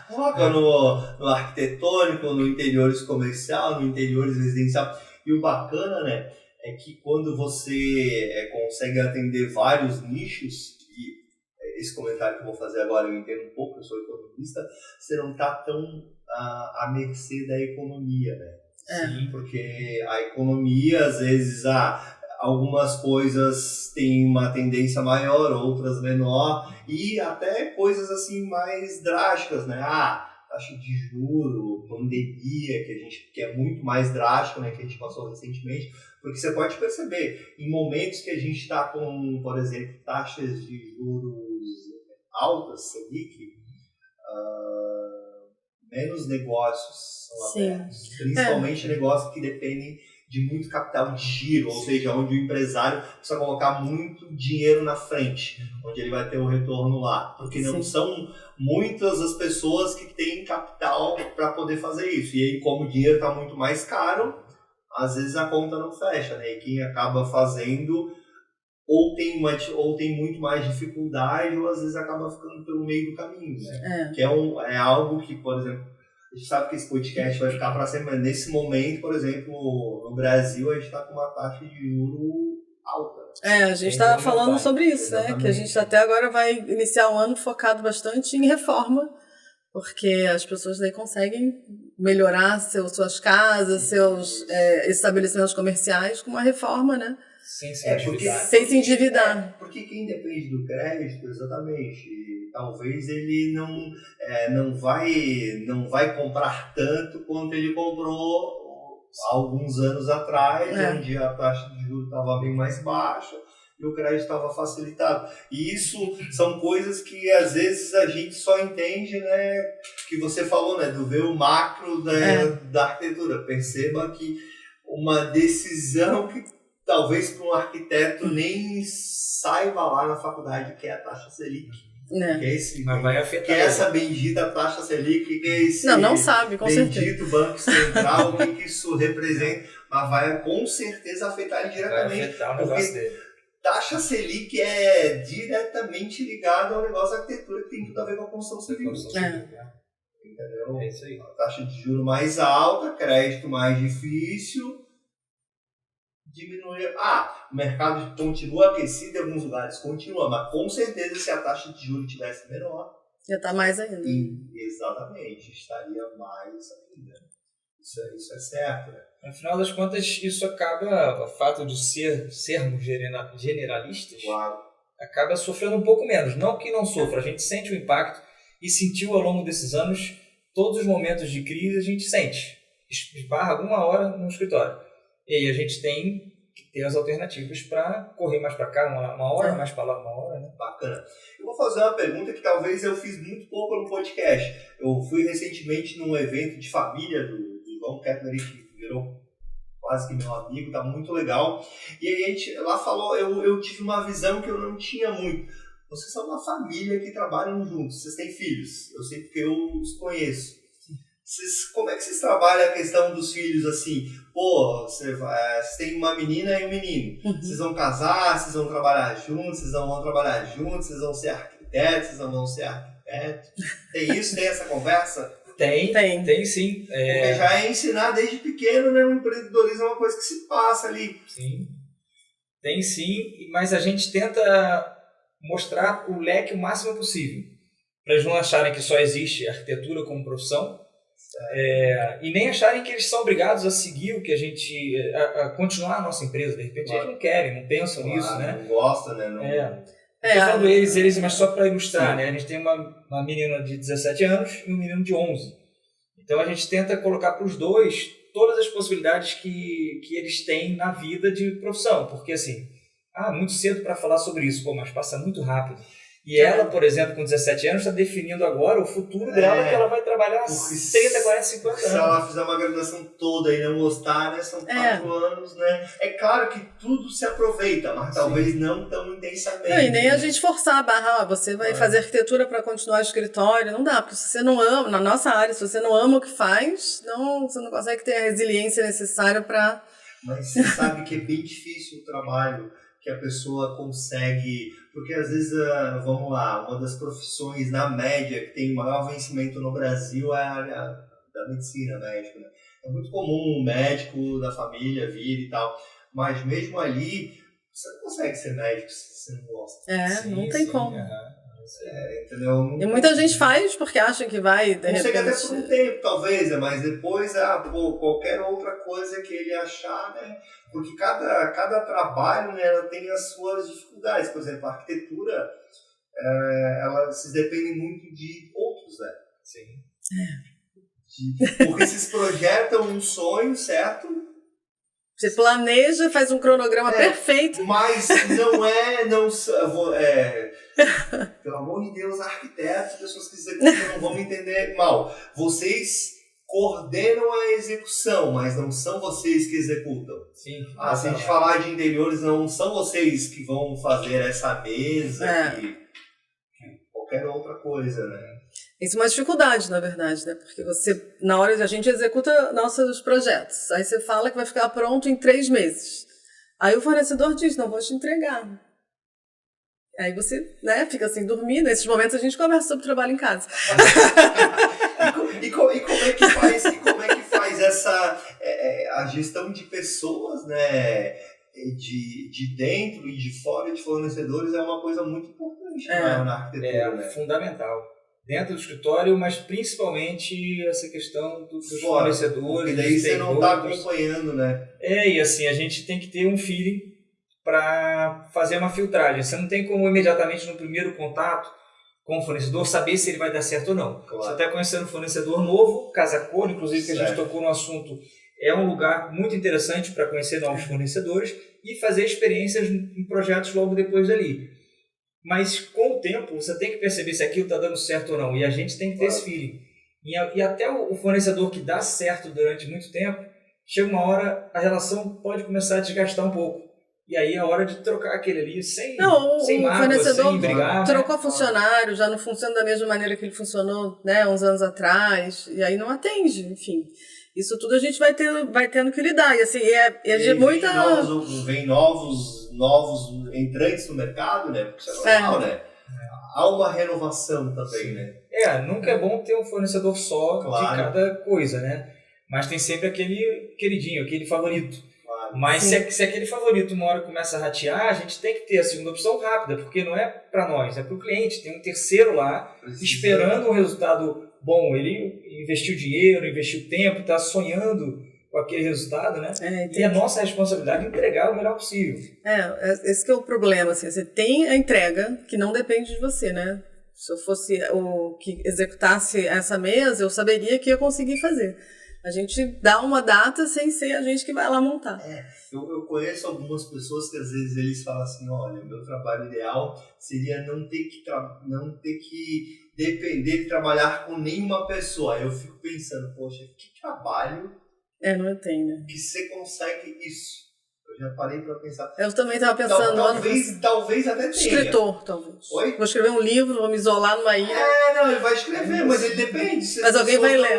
Foca no arquitetônico, no interiores comercial, no interiores residencial. E o bacana, né, é que quando você consegue atender vários nichos, e esse comentário que eu vou fazer agora eu entendo um pouco, eu sou economista, você não está tão à mercê da economia, né? Sim. Porque a economia, às vezes, algumas coisas têm uma tendência maior, outras menor, e até coisas assim mais drásticas, né? Taxa de juro, pandemia, que é muito mais drástico, né, que a gente passou recentemente, porque você pode perceber, em momentos que a gente está com, por exemplo, taxas de juros altas, Selic, menos negócios são abertos, principalmente negócios que dependem de muito capital de giro, ou seja, onde o empresário precisa colocar muito dinheiro na frente, onde ele vai ter um retorno lá, porque não são muitas as pessoas que têm capital para poder fazer isso, e aí como o dinheiro está muito mais caro, às vezes a conta não fecha, né? E quem acaba fazendo ou tem muito mais dificuldade, ou às vezes acaba ficando pelo meio do caminho, né? Que é algo que, por exemplo, a gente sabe que esse podcast vai ficar para sempre, mas nesse momento, por exemplo, no Brasil, a gente está com uma taxa de juros alta. A gente estava falando sobre isso, né? Que a gente até agora vai iniciar o ano focado bastante em reforma, porque as pessoas daí conseguem melhorar suas casas, seus estabelecimentos comerciais com uma reforma, né? Sem se sem se endividar. Porque quem depende do crédito, exatamente, talvez ele não vai comprar tanto quanto ele comprou há alguns anos atrás, onde a taxa de juros estava bem mais baixa e o crédito estava facilitado. E isso são coisas que às vezes a gente só entende, né, que você falou, né, do ver o macro da arquitetura. Perceba que uma decisão que talvez para um arquiteto nem saiba lá na faculdade que é a taxa Selic. Mas vai afetar. Que é essa bendita taxa Selic, que é esse não sabe, com certeza. bendito Banco Central, o que isso representa, mas vai com certeza afetar ele diretamente. Vai afetar o negócio dele. Taxa Selic é diretamente ligada ao negócio da arquitetura, que tem tudo a ver com a construção civil. Entendeu? É isso aí. A taxa de juros mais alta, crédito mais difícil, diminui. O mercado continua aquecido em alguns lugares, continua, mas com certeza se a taxa de juros tivesse menor, já está mais ainda. Exatamente, estaria mais ainda. Isso é certo, né? No final das contas, isso acaba, o fato de sermos generalistas, acaba sofrendo um pouco menos. Não que não sofra, a gente sente o impacto e sentiu ao longo desses anos, todos os momentos de crise a gente sente. Esbarra alguma hora no escritório. E aí a gente tem que ter as alternativas para correr mais para cá, uma hora, mais para lá, uma hora, né? Bacana. Eu vou fazer uma pergunta que talvez eu fiz muito pouco no podcast. Eu fui recentemente num evento de família do João Kettner, que virou quase que meu amigo, tá muito legal. E aí a gente lá falou, eu tive uma visão que eu não tinha muito. Vocês são uma família que trabalham juntos, vocês têm filhos, eu sei porque eu os conheço. Como é que vocês trabalham a questão dos filhos assim? Vocês têm uma menina e um menino. Vocês vão casar, vocês vão trabalhar juntos, vocês não vão trabalhar juntos, vocês vão ser arquitetos, vocês não vão ser arquitetos. Tem isso? Tem essa conversa? Tem sim. Porque já é ensinar desde pequeno, né? O empreendedorismo é uma coisa que se passa ali. Sim. Tem sim, mas a gente tenta mostrar o leque o máximo possível. Para eles não acharem que só existe arquitetura como profissão. E nem acharem que eles são obrigados a seguir o que a gente a continuar a nossa empresa. De repente eles não querem, não pensam nisso, né? Não gostam, né? Estou falando eles, mas só para ilustrar, né? A gente tem uma menina de 17 anos e um menino de 11. Então a gente tenta colocar para os dois todas as possibilidades que eles têm na vida de profissão, porque assim, muito cedo para falar sobre isso, mas passa muito rápido. E ela, por exemplo, com 17 anos, está definindo agora o futuro dela, que ela vai trabalhar 30, 40, 50 anos. Se ela fizer uma graduação toda e não gostar, né, são 4 anos, né? É claro que tudo se aproveita, mas talvez não tão intensamente. E nem a gente forçar a barra, você vai fazer arquitetura para continuar o escritório, não dá, porque se você não ama, na nossa área, se você não ama o que faz, você não consegue ter a resiliência necessária para mas você sabe que é bem difícil o trabalho que a pessoa consegue, porque às vezes, vamos lá, uma das profissões na média que tem maior vencimento no Brasil é a área da medicina, médico, né? É muito comum um médico da família vir e tal, mas mesmo ali, você não consegue ser médico se você não gosta. Não tem como. Entendeu? E muita gente faz porque acha que vai, de repente... Consegue até por um tempo, talvez, mas depois, qualquer outra coisa que ele achar, né? Porque cada trabalho, né, ela tem as suas dificuldades. Por exemplo, a arquitetura, vocês dependem muito de outros, né? Sim. Porque vocês projetam um sonho, certo? Você planeja, faz um cronograma perfeito. Mas pelo amor de Deus, arquitetos, pessoas que executam, não vão me entender mal. Vocês coordenam a execução, mas não são vocês que executam. Sim. Se a gente falar de interiores, não são vocês que vão fazer essa mesa, qualquer outra coisa, né? Isso é uma dificuldade, na verdade, né? Porque você, na hora a gente executa nossos projetos. Aí você fala que vai ficar pronto em 3 meses. Aí o fornecedor diz, não vou te entregar. Aí você, né, fica assim, dormindo. Nesses momentos a gente conversa sobre trabalho em casa. E como é que faz essa a gestão de pessoas, né? De dentro e de fora de fornecedores é uma coisa muito importante na arquitetura, né? Fundamental. Dentro do escritório, mas principalmente essa questão dos fornecedores. E daí você não está acompanhando, né? E assim, a gente tem que ter um feeling para fazer uma filtragem. Você não tem como imediatamente no primeiro contato com o fornecedor saber se ele vai dar certo ou não. Claro. Você está conhecendo um fornecedor novo, Casa Cor, inclusive, que a gente tocou no assunto, é um lugar muito interessante para conhecer novos fornecedores e fazer experiências em projetos logo depois dali. Mas com o tempo você tem que perceber se aquilo está dando certo ou não. E a gente tem que ter esse feeling. E até o fornecedor que dá certo durante muito tempo, chega uma hora, a relação pode começar a desgastar um pouco. E aí é hora de trocar aquele ali sem mágoa, sem brigar. Trocou funcionário, já não funciona da mesma maneira que ele funcionou, né, uns anos atrás. E aí não atende, enfim. Isso tudo a gente vai tendo que lidar. E assim, Vem novos entrantes no mercado, né? Porque isso é normal, né? Há uma renovação também, né? Nunca é bom ter um fornecedor só de cada coisa, né? Mas tem sempre aquele queridinho, aquele favorito. Claro. Mas se aquele favorito uma hora começa a ratear, a gente tem que ter a segunda opção rápida, porque não é para nós, é para o cliente. Tem um terceiro lá esperando um resultado bom. Ele investiu dinheiro, investiu tempo, está sonhando com aquele resultado, né? E a nossa responsabilidade é entregar o melhor possível. Esse que é o problema, assim, você tem a entrega que não depende de você, né? Se eu fosse o que executasse essa mesa, eu saberia que ia conseguir fazer. A gente dá uma data sem ser a gente que vai lá montar. Eu conheço algumas pessoas que às vezes eles falam assim, olha, meu trabalho ideal seria não ter que depender de trabalhar com nenhuma pessoa. Aí eu fico pensando, poxa, que trabalho não tem, né? que você consegue isso. Eu já parei para pensar. Eu também estava pensando... Talvez até tenha. Escritor, talvez. Oi? Vou escrever um livro, vou me isolar numa ilha. Ele vai escrever, mas ele depende. Mas alguém vai ler.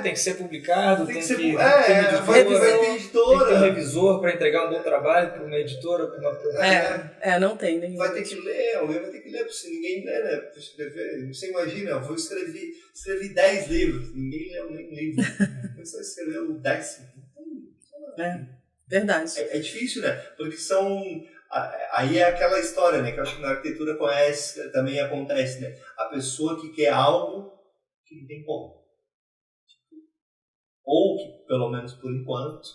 Tem que ser publicado, tem que ter editora, vai ter editora. Tem que ter revisor para entregar um bom trabalho para uma editora, para uma... não tem nenhum. Vai ter que ler, alguém vai ter que ler, porque se ninguém lê, né, para escrever. Você imagina, eu escrevi 10 livros, ninguém leu nem livro. Você escreveu o 10º. Verdade. É difícil, né? Porque são... Aí é aquela história, né? Que eu acho que na arquitetura também acontece, né? A pessoa que quer algo que não tem como. Ou que, pelo menos por enquanto,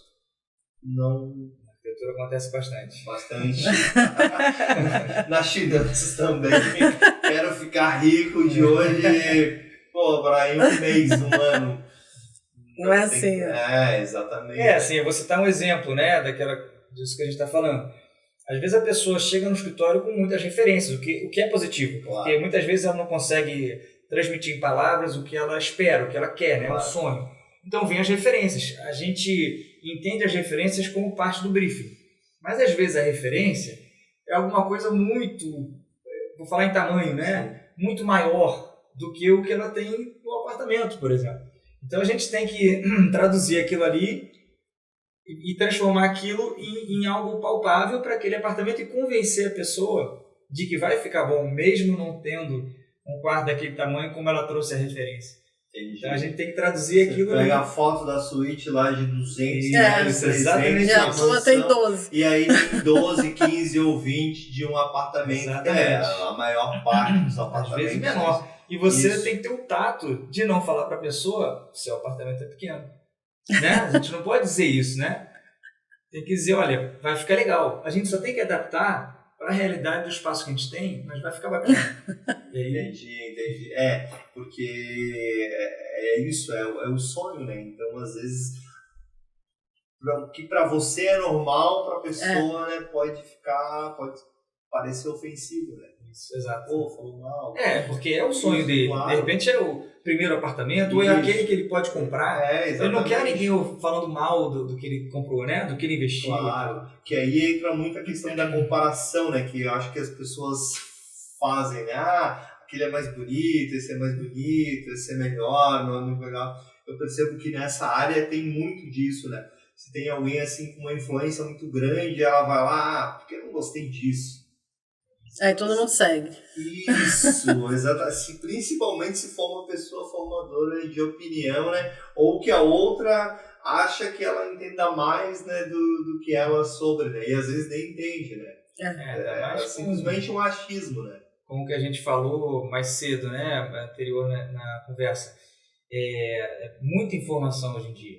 não... Na arquitetura acontece bastante. Nas finanças também. Quero ficar rico de hoje, para em um mês, um ano. Não é assim. Exatamente. Assim, eu vou citar um exemplo, né, disso que a gente está falando. Às vezes a pessoa chega no escritório com muitas referências, o que é positivo. Claro. Porque muitas vezes ela não consegue transmitir em palavras o que ela espera, o que ela quer, né, claro. um sonho. Então vem as referências. A gente entende as referências como parte do briefing. Mas às vezes a referência é alguma coisa muito, vou falar em tamanho, né, muito maior do que o que ela tem no apartamento, por exemplo. Então a gente tem que traduzir aquilo ali e transformar aquilo em algo palpável para aquele apartamento e convencer a pessoa de que vai ficar bom, mesmo não tendo um quarto daquele tamanho como ela trouxe a referência. Entendi. Então a gente tem que traduzir aquilo. Pega a foto da suíte lá de 200 Isso, exatamente. E a tua tem 12. E aí tem 12, 15 ou 20 de um apartamento. Exatamente. A maior parte dos Às apartamentos. vezes menor. E você Isso. tem que ter o tato de não falar para a pessoa, seu apartamento é pequeno. Né? A gente não pode dizer isso, né? Tem que dizer, olha, vai ficar legal. A gente só tem que adaptar para a realidade do espaço que a gente tem, mas vai ficar bacana. E aí, Entendi. Porque é isso, é o sonho, né? Então, às vezes, o que para você é normal, para a pessoa né, pode parecer ofensivo, né? isso, exato. Pô, falou mal. Porque é o sonho Isso, dele. claro. De repente é o primeiro apartamento, ou é Isso. aquele que ele pode comprar. Ele Exatamente. não quer ninguém falando mal do que ele comprou, né? Do que ele investiu. Claro, que aí entra muito a questão da comparação, né? Que eu acho que as pessoas fazem, né? Aquele é mais bonito, esse é mais bonito, esse é melhor, não é muito legal. Eu percebo que nessa área tem muito disso, né? Se tem alguém assim com uma influência muito grande, ela vai lá, porque eu não gostei disso. Aí todo mundo segue. Isso, exatamente. Principalmente se for uma pessoa formadora de opinião, né? Ou que a outra acha que ela entenda mais, né, do que ela sobre, né? E às vezes nem entende, né? É simplesmente um achismo, né? Como que a gente falou mais cedo, né? Anterior na conversa. É muita informação hoje em dia.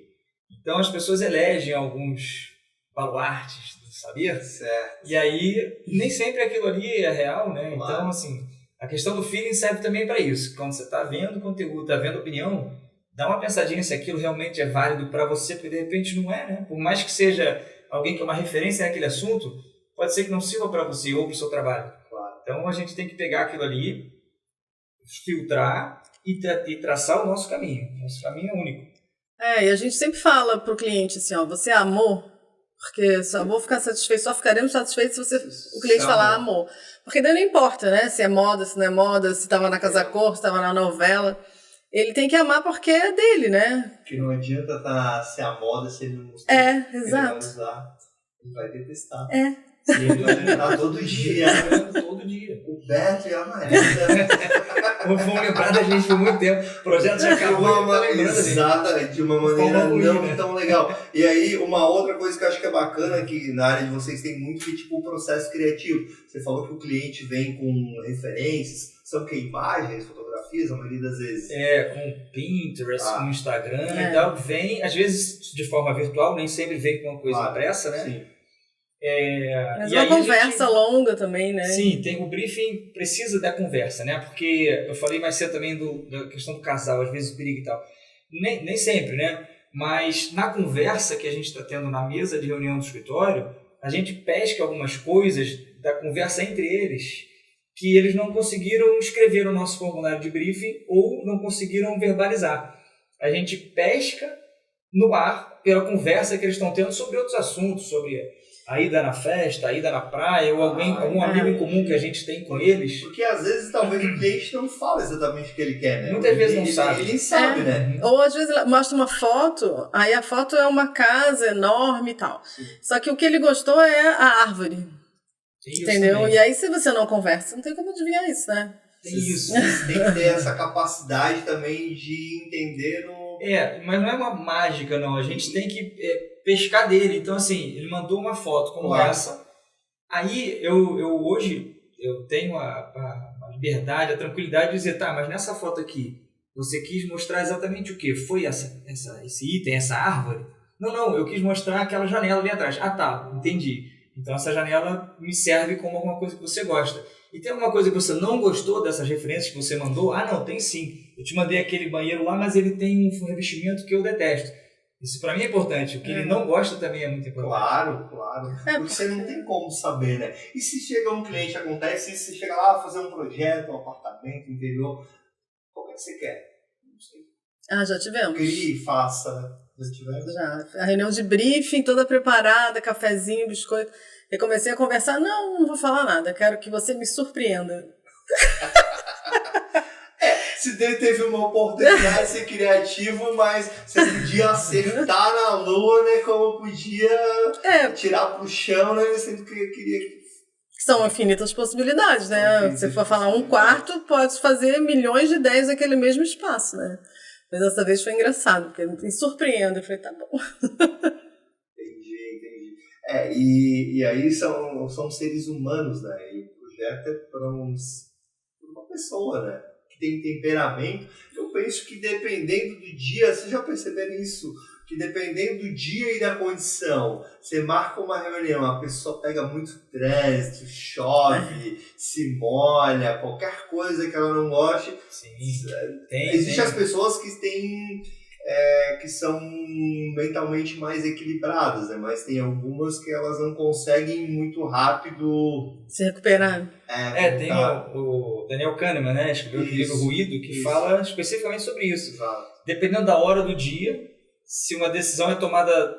Então as pessoas elegem alguns baluartes, sabia? Certo. E aí, nem sempre aquilo ali é real, né? Claro. Então, assim, a questão do feeling serve também para isso. Quando você está vendo conteúdo, está vendo opinião, dá uma pensadinha se aquilo realmente é válido para você, porque de repente não é, né? Por mais que seja alguém que é uma referência naquele assunto, pode ser que não sirva para você ou para o seu trabalho. Claro. Então, a gente tem que pegar aquilo ali, filtrar e traçar o nosso caminho. Nosso caminho é único. E a gente sempre fala pro cliente assim, ó, você amou? Porque só vou ficar satisfeito, só ficaremos satisfeitos se o cliente falar amor. Porque daí não importa, né? Se é moda, se não é moda, se estava na Casa Cor, se estava na novela. Ele tem que amar porque é dele, né? Porque não adianta ser a moda se ele não gostar. Exato. Ele vai usar, ele vai detestar. E ele vai lembrar todo dia. Todo dia. O Beto e a Maria. Vamos lembrar da gente por muito tempo. O projeto já acabou. Exatamente, de uma maneira não tão legal. E aí, uma outra coisa que eu acho que é bacana, que na área de vocês tem muito, que é tipo o processo criativo. Você falou que o cliente vem com referências, são que imagens, fotografias, a maioria das vezes. Com Pinterest, com Instagram e tal. Vem, às vezes, de forma virtual, nem sempre vem com uma coisa impressa, né? Sim. Mas uma conversa longa também, né? Sim, o briefing precisa da conversa, né? Porque eu falei mais cedo também da questão do casal, às vezes o perigo e tal. Nem sempre, né? Mas na conversa que a gente está tendo na mesa de reunião do escritório, a gente pesca algumas coisas da conversa entre eles que eles não conseguiram escrever no nosso formulário de briefing ou não conseguiram verbalizar. A gente pesca no ar pela conversa que eles estão tendo sobre outros assuntos, sobre a ida na festa, a ida na praia, ou algum amigo em comum que a gente tem com eles. Porque às vezes talvez o cliente não fala exatamente o que ele quer, né? Muitas vezes não sabe. Ele sabe, né? Ou às vezes mostra uma foto, aí a foto é uma casa enorme e tal. Sim. Só que o que ele gostou é a árvore. Isso entendeu? também. E aí se você não conversa, não tem como adivinhar isso, né? Tem isso. Você tem que ter essa capacidade também de entender o... Mas não é uma mágica, não. A gente tem que pescar dele. Então, assim, ele mandou uma foto como essa. Aí, hoje, eu tenho a liberdade, a tranquilidade de dizer, tá, mas nessa foto aqui, você quis mostrar exatamente o quê? Foi esse item, essa árvore? Não, eu quis mostrar aquela janela ali atrás. Ah, tá, entendi. Então, essa janela me serve como alguma coisa que você gosta. E tem alguma coisa que você não gostou dessas referências que você mandou? Ah, não, tem sim. Eu te mandei aquele banheiro lá, mas ele tem um revestimento que eu detesto. Isso para mim é importante. O que ele não gosta também é muito importante. Claro. Porque você não tem como saber, né? E se chega um cliente, acontece isso, você chega lá fazer um projeto, um apartamento, interior, como é que você quer? Não sei. Já tivemos. Crie, faça. Já tivemos? Já. A reunião de briefing, toda preparada, cafezinho, biscoito. Eu comecei a conversar, não vou falar nada, quero que você me surpreenda. se teve uma oportunidade de ser criativo, mas você podia acertar na lua, né? Como podia tirar pro chão, né? Eu sempre queria... São infinitas possibilidades, né? Se você for falar um quarto, pode fazer milhões de ideias naquele mesmo espaço, né? Mas dessa vez foi engraçado, porque me surpreende. Eu falei, tá bom. Entendi. E aí são seres humanos, né? E o projeto é para uma pessoa, né? Que tem temperamento. Eu penso que dependendo do dia, vocês já perceberam isso? Que dependendo do dia e da condição, você marca uma reunião, a pessoa pega muito trânsito, chove, se molha, qualquer coisa que ela não goste. Sim. Existem as pessoas que que são mentalmente mais equilibradas, né? Mas tem algumas que elas não conseguem muito rápido se recuperar. Tem o Daniel Kahneman, né? Escreveu o livro Ruído, que fala especificamente sobre isso. Exato. Dependendo da hora do dia, se uma decisão é tomada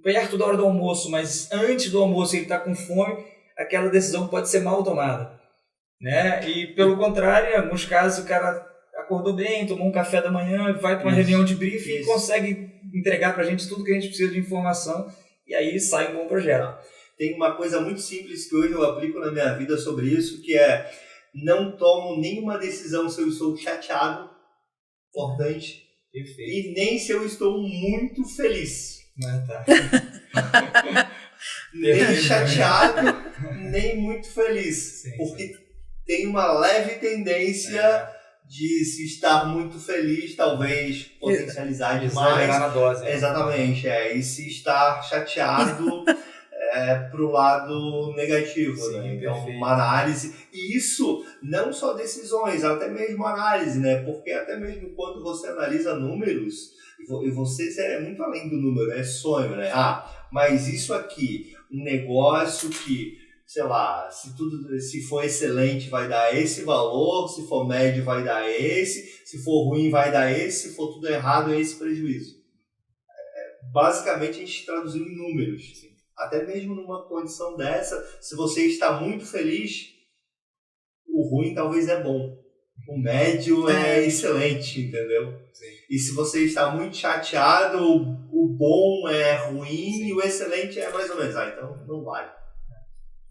perto da hora do almoço, mas antes do almoço ele está com fome, aquela decisão pode ser mal tomada, né? E pelo contrário, em alguns casos o cara acordou bem, tomou um café da manhã, vai para uma reunião de briefing e consegue entregar para a gente tudo que a gente precisa de informação, e aí sai um bom projeto. Tem uma coisa muito simples que hoje eu aplico na minha vida sobre isso, que é: não tomo nenhuma decisão se eu estou chateado, importante. Perfeito. E nem se eu estou muito feliz. Tá. Nem chateado, nem muito feliz. Sim, porque tem uma leve tendência de se estar muito feliz, talvez potencializar demais. Na dose. Exatamente, E se estar chateado pro lado negativo, Sim, né? Então, perfeito. uma análise. E isso, não só decisões, até mesmo análise, né? Porque até mesmo quando você analisa números, e você é muito além do número, é sonho, né? Mas isso aqui, um negócio que, sei lá, se for excelente vai dar esse valor, se for médio vai dar esse, se for ruim vai dar esse, se for tudo errado é esse prejuízo. Basicamente a gente traduziu em números. Sim. Até mesmo numa condição dessa, se você está muito feliz, o ruim talvez é bom. O médio é excelente, entendeu? Sim. E se você está muito chateado, o bom é ruim e o excelente é mais ou menos. Então não vale.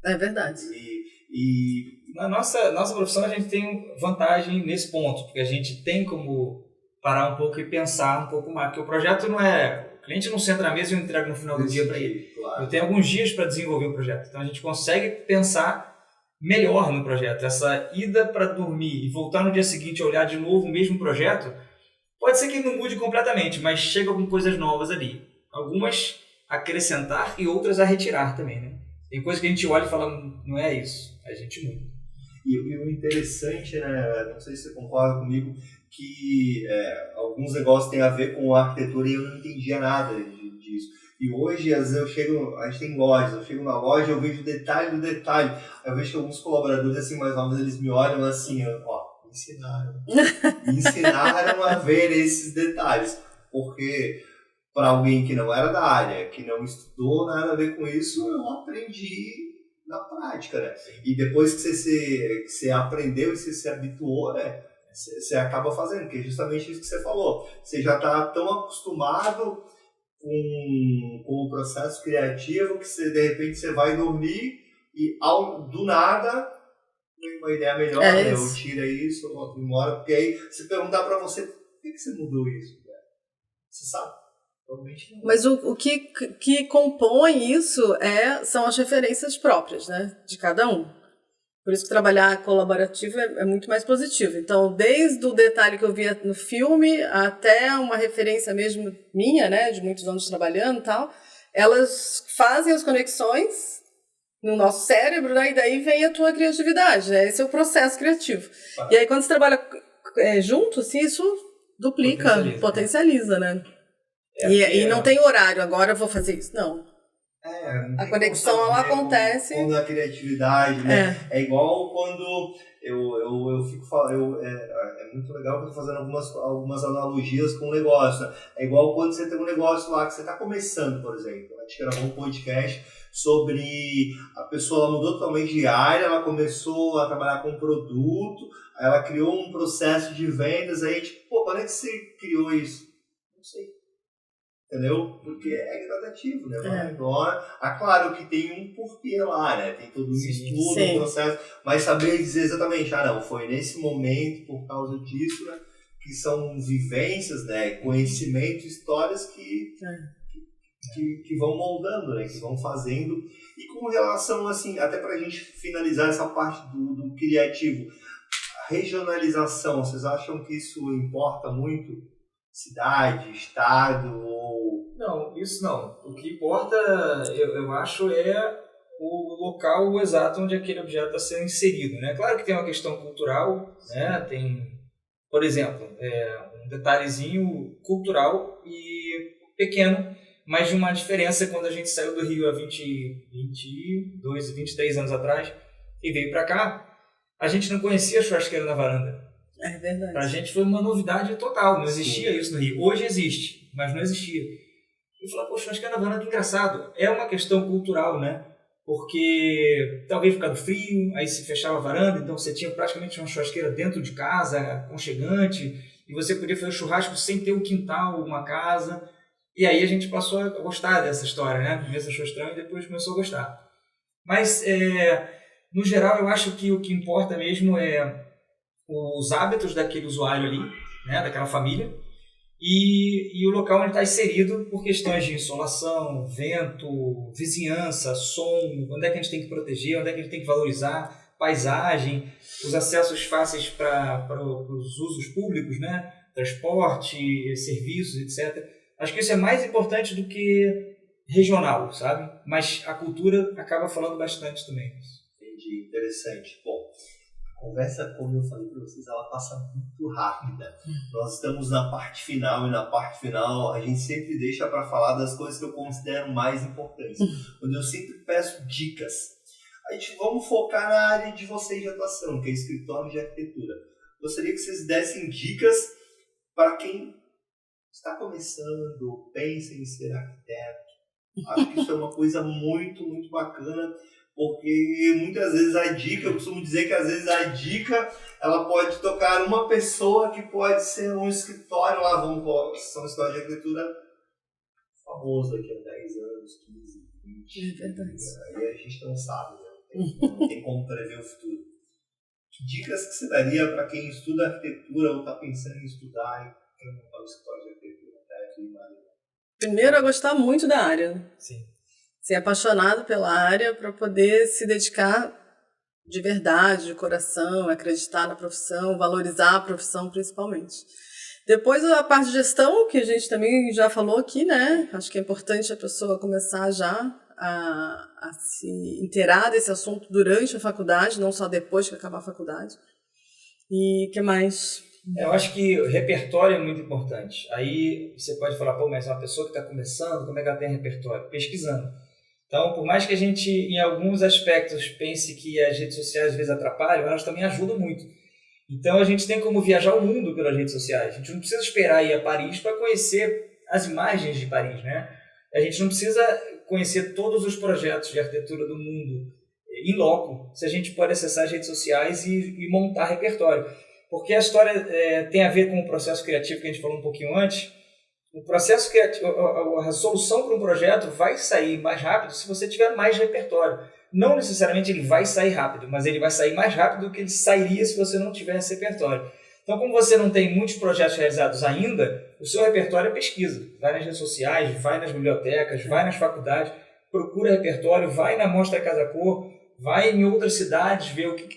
É verdade. E Na nossa profissão a gente tem vantagem nesse ponto, porque a gente tem como parar um pouco e pensar um pouco mais, porque o projeto não é... O cliente não senta na mesa e eu entrego no final do dia para ele. Claro. Eu tenho alguns dias para desenvolver o projeto, então a gente consegue pensar melhor no projeto. Essa ida para dormir e voltar no dia seguinte a olhar de novo o mesmo projeto, pode ser que não mude completamente, mas chega com coisas novas ali. Algumas acrescentar e outras a retirar também, né? Tem coisa que a gente olha e fala, não é isso, a gente muda. E o interessante, né, não sei se você concorda comigo, que alguns negócios têm a ver com a arquitetura e eu não entendia nada disso. E hoje, às vezes, a gente tem lojas, eu chego na loja, eu vejo detalhe do detalhe. Eu vejo que alguns colaboradores, assim, mais ou menos, eles me olham assim, me ensinaram a ver esses detalhes. Porque para alguém que não era da área, que não estudou nada a ver com isso, eu aprendi na prática, né? E depois que você aprendeu e você se habituou, né? Você acaba fazendo, que é justamente isso que você falou. Você já está tão acostumado com o processo criativo que você, de repente você vai dormir e do nada tem uma ideia melhor, eu tiro isso, eu boto embora, porque aí se perguntar para você, por que você mudou isso? Você sabe? Provavelmente não. Mas o que compõe isso são as referências próprias, né, de cada um. Por isso que trabalhar colaborativo é muito mais positivo. Então, desde o detalhe que eu via no filme até uma referência mesmo minha, né, de muitos anos trabalhando e tal, elas fazem as conexões no nosso cérebro, né, e daí vem a tua criatividade, né? Esse é o processo criativo. E aí, quando você trabalha junto, assim, isso duplica, potencializa, né? E não tem horário, agora eu vou fazer isso. Não. A conexão ela acontece. Quando a criatividade, né? É igual quando eu fico falando, é muito legal que eu tô fazendo algumas analogias com o negócio. Né? É igual quando você tem um negócio lá que você está começando, por exemplo. A gente gravou um podcast sobre a pessoa, ela mudou totalmente de área, ela começou a trabalhar com produto, aí ela criou um processo de vendas, aí tipo, pô, quando é que você criou isso? Não sei. Entendeu? Porque é gradativo, né? Vai embora. Claro que tem um porquê lá, né? Tem todo um estudo, um processo, mas saber dizer exatamente, não, foi nesse momento, por causa disso, né? Que são vivências, né? Conhecimento, histórias que vão moldando, né? Que vão fazendo. E com relação, assim, até pra gente finalizar essa parte do criativo, a regionalização, vocês acham que isso importa muito? Cidade, estado ou... Não, isso não. O que importa, eu acho, é o local exato onde aquele objeto está sendo inserido, né? Claro que tem uma questão cultural, né? Tem, por exemplo, um detalhezinho cultural e pequeno, mas de uma diferença quando a gente saiu do Rio há 22, 23 anos atrás e veio para cá, a gente não conhecia a churrasqueira na varanda. É verdade. Pra gente foi uma novidade total, não existia isso no Rio. Hoje existe, mas não existia. E falar, poxa, acho que na varanda, que engraçado. É uma questão cultural, né? Porque talvez ficava frio, aí se fechava a varanda, então você tinha praticamente uma churrasqueira dentro de casa, aconchegante, e você podia fazer churrasco sem ter um quintal, uma casa. E aí a gente passou a gostar dessa história, né? Primeiro você achou estranho e depois começou a gostar. Mas, no geral, eu acho que o que importa mesmo é os hábitos daquele usuário ali, né, daquela família, e o local onde está inserido por questões de insolação, vento, vizinhança, som, onde é que a gente tem que proteger, onde é que a gente tem que valorizar, paisagem, os acessos fáceis para os usos públicos, né, transporte, serviços, etc. Acho que isso é mais importante do que regional, sabe? Mas a cultura acaba falando bastante também. Entendi, interessante. Bom, a conversa, como eu falei para vocês, ela passa muito rápida. Nós estamos na parte final e na parte final a gente sempre deixa para falar das coisas que eu considero mais importantes. Onde eu sempre peço dicas. Vamos focar na área de vocês de atuação, que é escritório de arquitetura. Gostaria que vocês dessem dicas para quem está começando, pensa em ser arquiteto. Acho que isso é uma coisa muito, muito bacana. Porque muitas vezes a dica, eu costumo dizer que às vezes a dica, ela pode tocar uma pessoa que pode ser um escritório lá, vamos colocar, um escritório de arquitetura famoso daqui a 10 anos, 15, 20. É verdade. Aí a gente não sabe, né? Não tem como prever o futuro. Que dicas que você daria para quem estuda arquitetura ou está pensando em estudar e quer montar um escritório de arquitetura? Primeiro, é gostar muito da área. Sim. Ser apaixonado pela área para poder se dedicar de verdade, de coração, acreditar na profissão, valorizar a profissão principalmente. Depois a parte de gestão, que a gente também já falou aqui, né? Acho que é importante a pessoa começar já a se inteirar desse assunto durante a faculdade, não só depois que acabar a faculdade. E o que mais? Eu acho que o repertório é muito importante. Aí você pode falar, pô, mas uma pessoa que está começando, como é que ela tem repertório? Pesquisando. Então, por mais que a gente, em alguns aspectos, pense que as redes sociais às vezes atrapalham, elas também ajudam muito. Então, a gente tem como viajar o mundo pelas redes sociais. A gente não precisa esperar ir a Paris para conhecer as imagens de Paris, né? A gente não precisa conhecer todos os projetos de arquitetura do mundo em loco, se a gente pode acessar as redes sociais e montar repertório. Porque a história tem a ver com o processo criativo que a gente falou um pouquinho antes. O processo criativo, a solução para um projeto vai sair mais rápido se você tiver mais repertório. Não necessariamente ele vai sair rápido, mas ele vai sair mais rápido do que ele sairia se você não tivesse repertório. Então, como você não tem muitos projetos realizados ainda, o seu repertório é pesquisa. Vai nas redes sociais, vai nas bibliotecas, vai nas faculdades, procura repertório, vai na Mostra Casa Cor, vai em outras cidades ver o que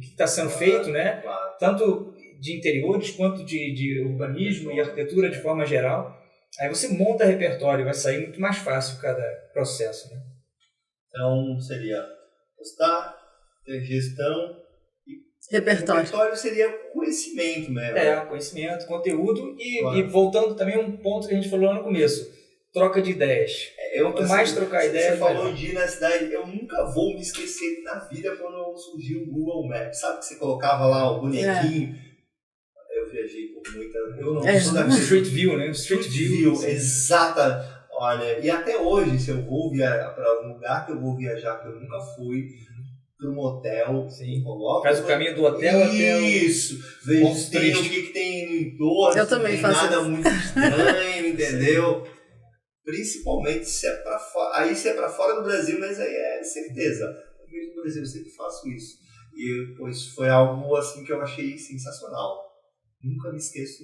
está sendo feito, né? Tanto de interiores quanto de urbanismo e arquitetura de forma geral. Aí você monta repertório, vai sair muito mais fácil cada processo, né? Então seria gostar, ter gestão e Repertório. Repertório seria conhecimento mesmo. Conhecimento, conteúdo e voltando também a um ponto que a gente falou lá no começo. troca de ideias. Quanto mais trocar ideia, você falou de ir na cidade, eu nunca vou me esquecer na vida quando surgiu o Google Maps. Sabe que você colocava lá o bonequinho? Eu viajei por muita... Eu não sou da Street View, né? Street View. Exata. Olha, e até hoje, se eu vou viajar para um lugar que eu vou viajar que eu nunca fui, para um hotel, faz o caminho do hotel até o... Isso, vejo o que tem no entorno, eu também faço nada isso. muito estranho, entendeu? Principalmente se é para fora, aí se é para fora do Brasil, mas aí é certeza. Mesmo no Brasil eu sempre faço isso. E pois foi algo assim que eu achei sensacional. Nunca me esqueço,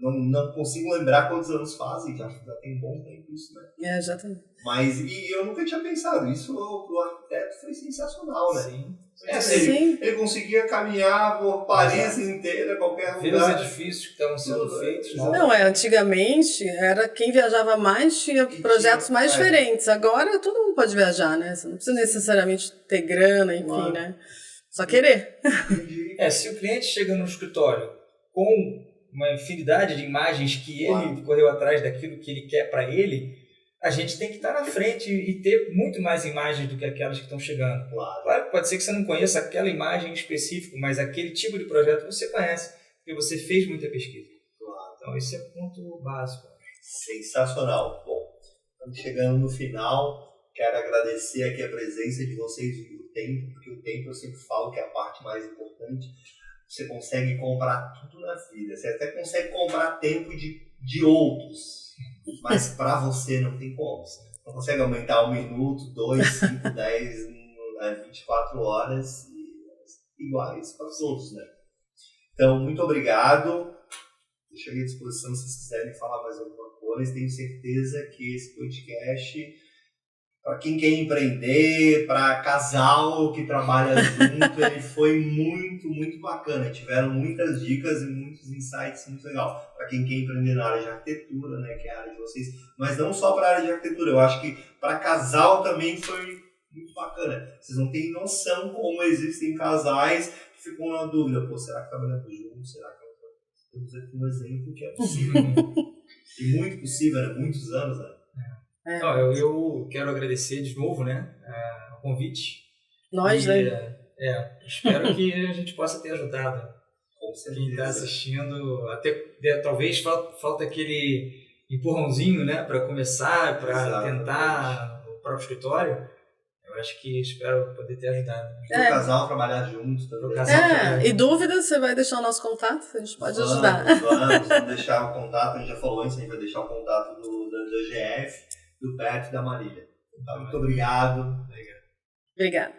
não consigo lembrar quantos anos fazem, já tem um bom tempo isso, né? Já tem. Mas e eu nunca tinha pensado, isso pro arquiteto foi sensacional, né? Sim. Ele conseguia caminhar por Paris inteira, qualquer lugar. Ver os edifícios que estavam sendo feitos. Não, antigamente era quem viajava mais tinha projetos mais diferentes. Agora todo mundo pode viajar, né? Você não precisa necessariamente ter grana, enfim, né? Só querer. Se o cliente chega no escritório com uma infinidade de imagens que ele correu atrás daquilo que ele quer para ele, a gente tem que estar na frente e ter muito mais imagens do que aquelas que estão chegando. Claro que pode ser que você não conheça aquela imagem em específico, mas aquele tipo de projeto você conhece, porque você fez muita pesquisa. Então esse é o ponto básico. Sensacional. Bom, estamos chegando no final. Quero agradecer aqui a presença de vocês e o tempo, porque o tempo eu sempre falo que é a parte mais importante. Você consegue comprar tudo na vida. Você até consegue comprar tempo de outros. Mas para você não tem como. Não consegue aumentar 1 minuto, 2, 5, 10, 24 horas iguais para todos, né? Então, muito obrigado. Deixo à disposição se vocês quiserem falar mais alguma coisa. Tenho certeza que esse podcast, para quem quer empreender, para casal que trabalha junto, ele foi muito, muito bacana. Tiveram muitas dicas e muitos insights muito legal. Para quem quer empreender na área de arquitetura, né, que é a área de vocês, mas não só para a área de arquitetura, eu acho que para casal também foi muito bacana. Vocês não têm noção como existem casais que ficam na dúvida, será que trabalhamos juntos? Será que temos aqui um exemplo que é possível? E muito possível, né? Muitos anos, né? Eu quero agradecer de novo, né, o convite. Nós, né? Espero que a gente possa ter ajudado quem está assistindo. Até talvez falta aquele empurrãozinho, né, para começar, para tentar o próprio escritório. Eu acho que espero poder ter ajudado. O casal trabalhar juntos também. E dúvidas, você vai deixar o nosso contato? A gente pode ajudar. Vamos deixar o contato, a gente já falou antes, a gente vai deixar o contato da GF, do Beto e da Marília. Então, muito obrigado. Obrigada.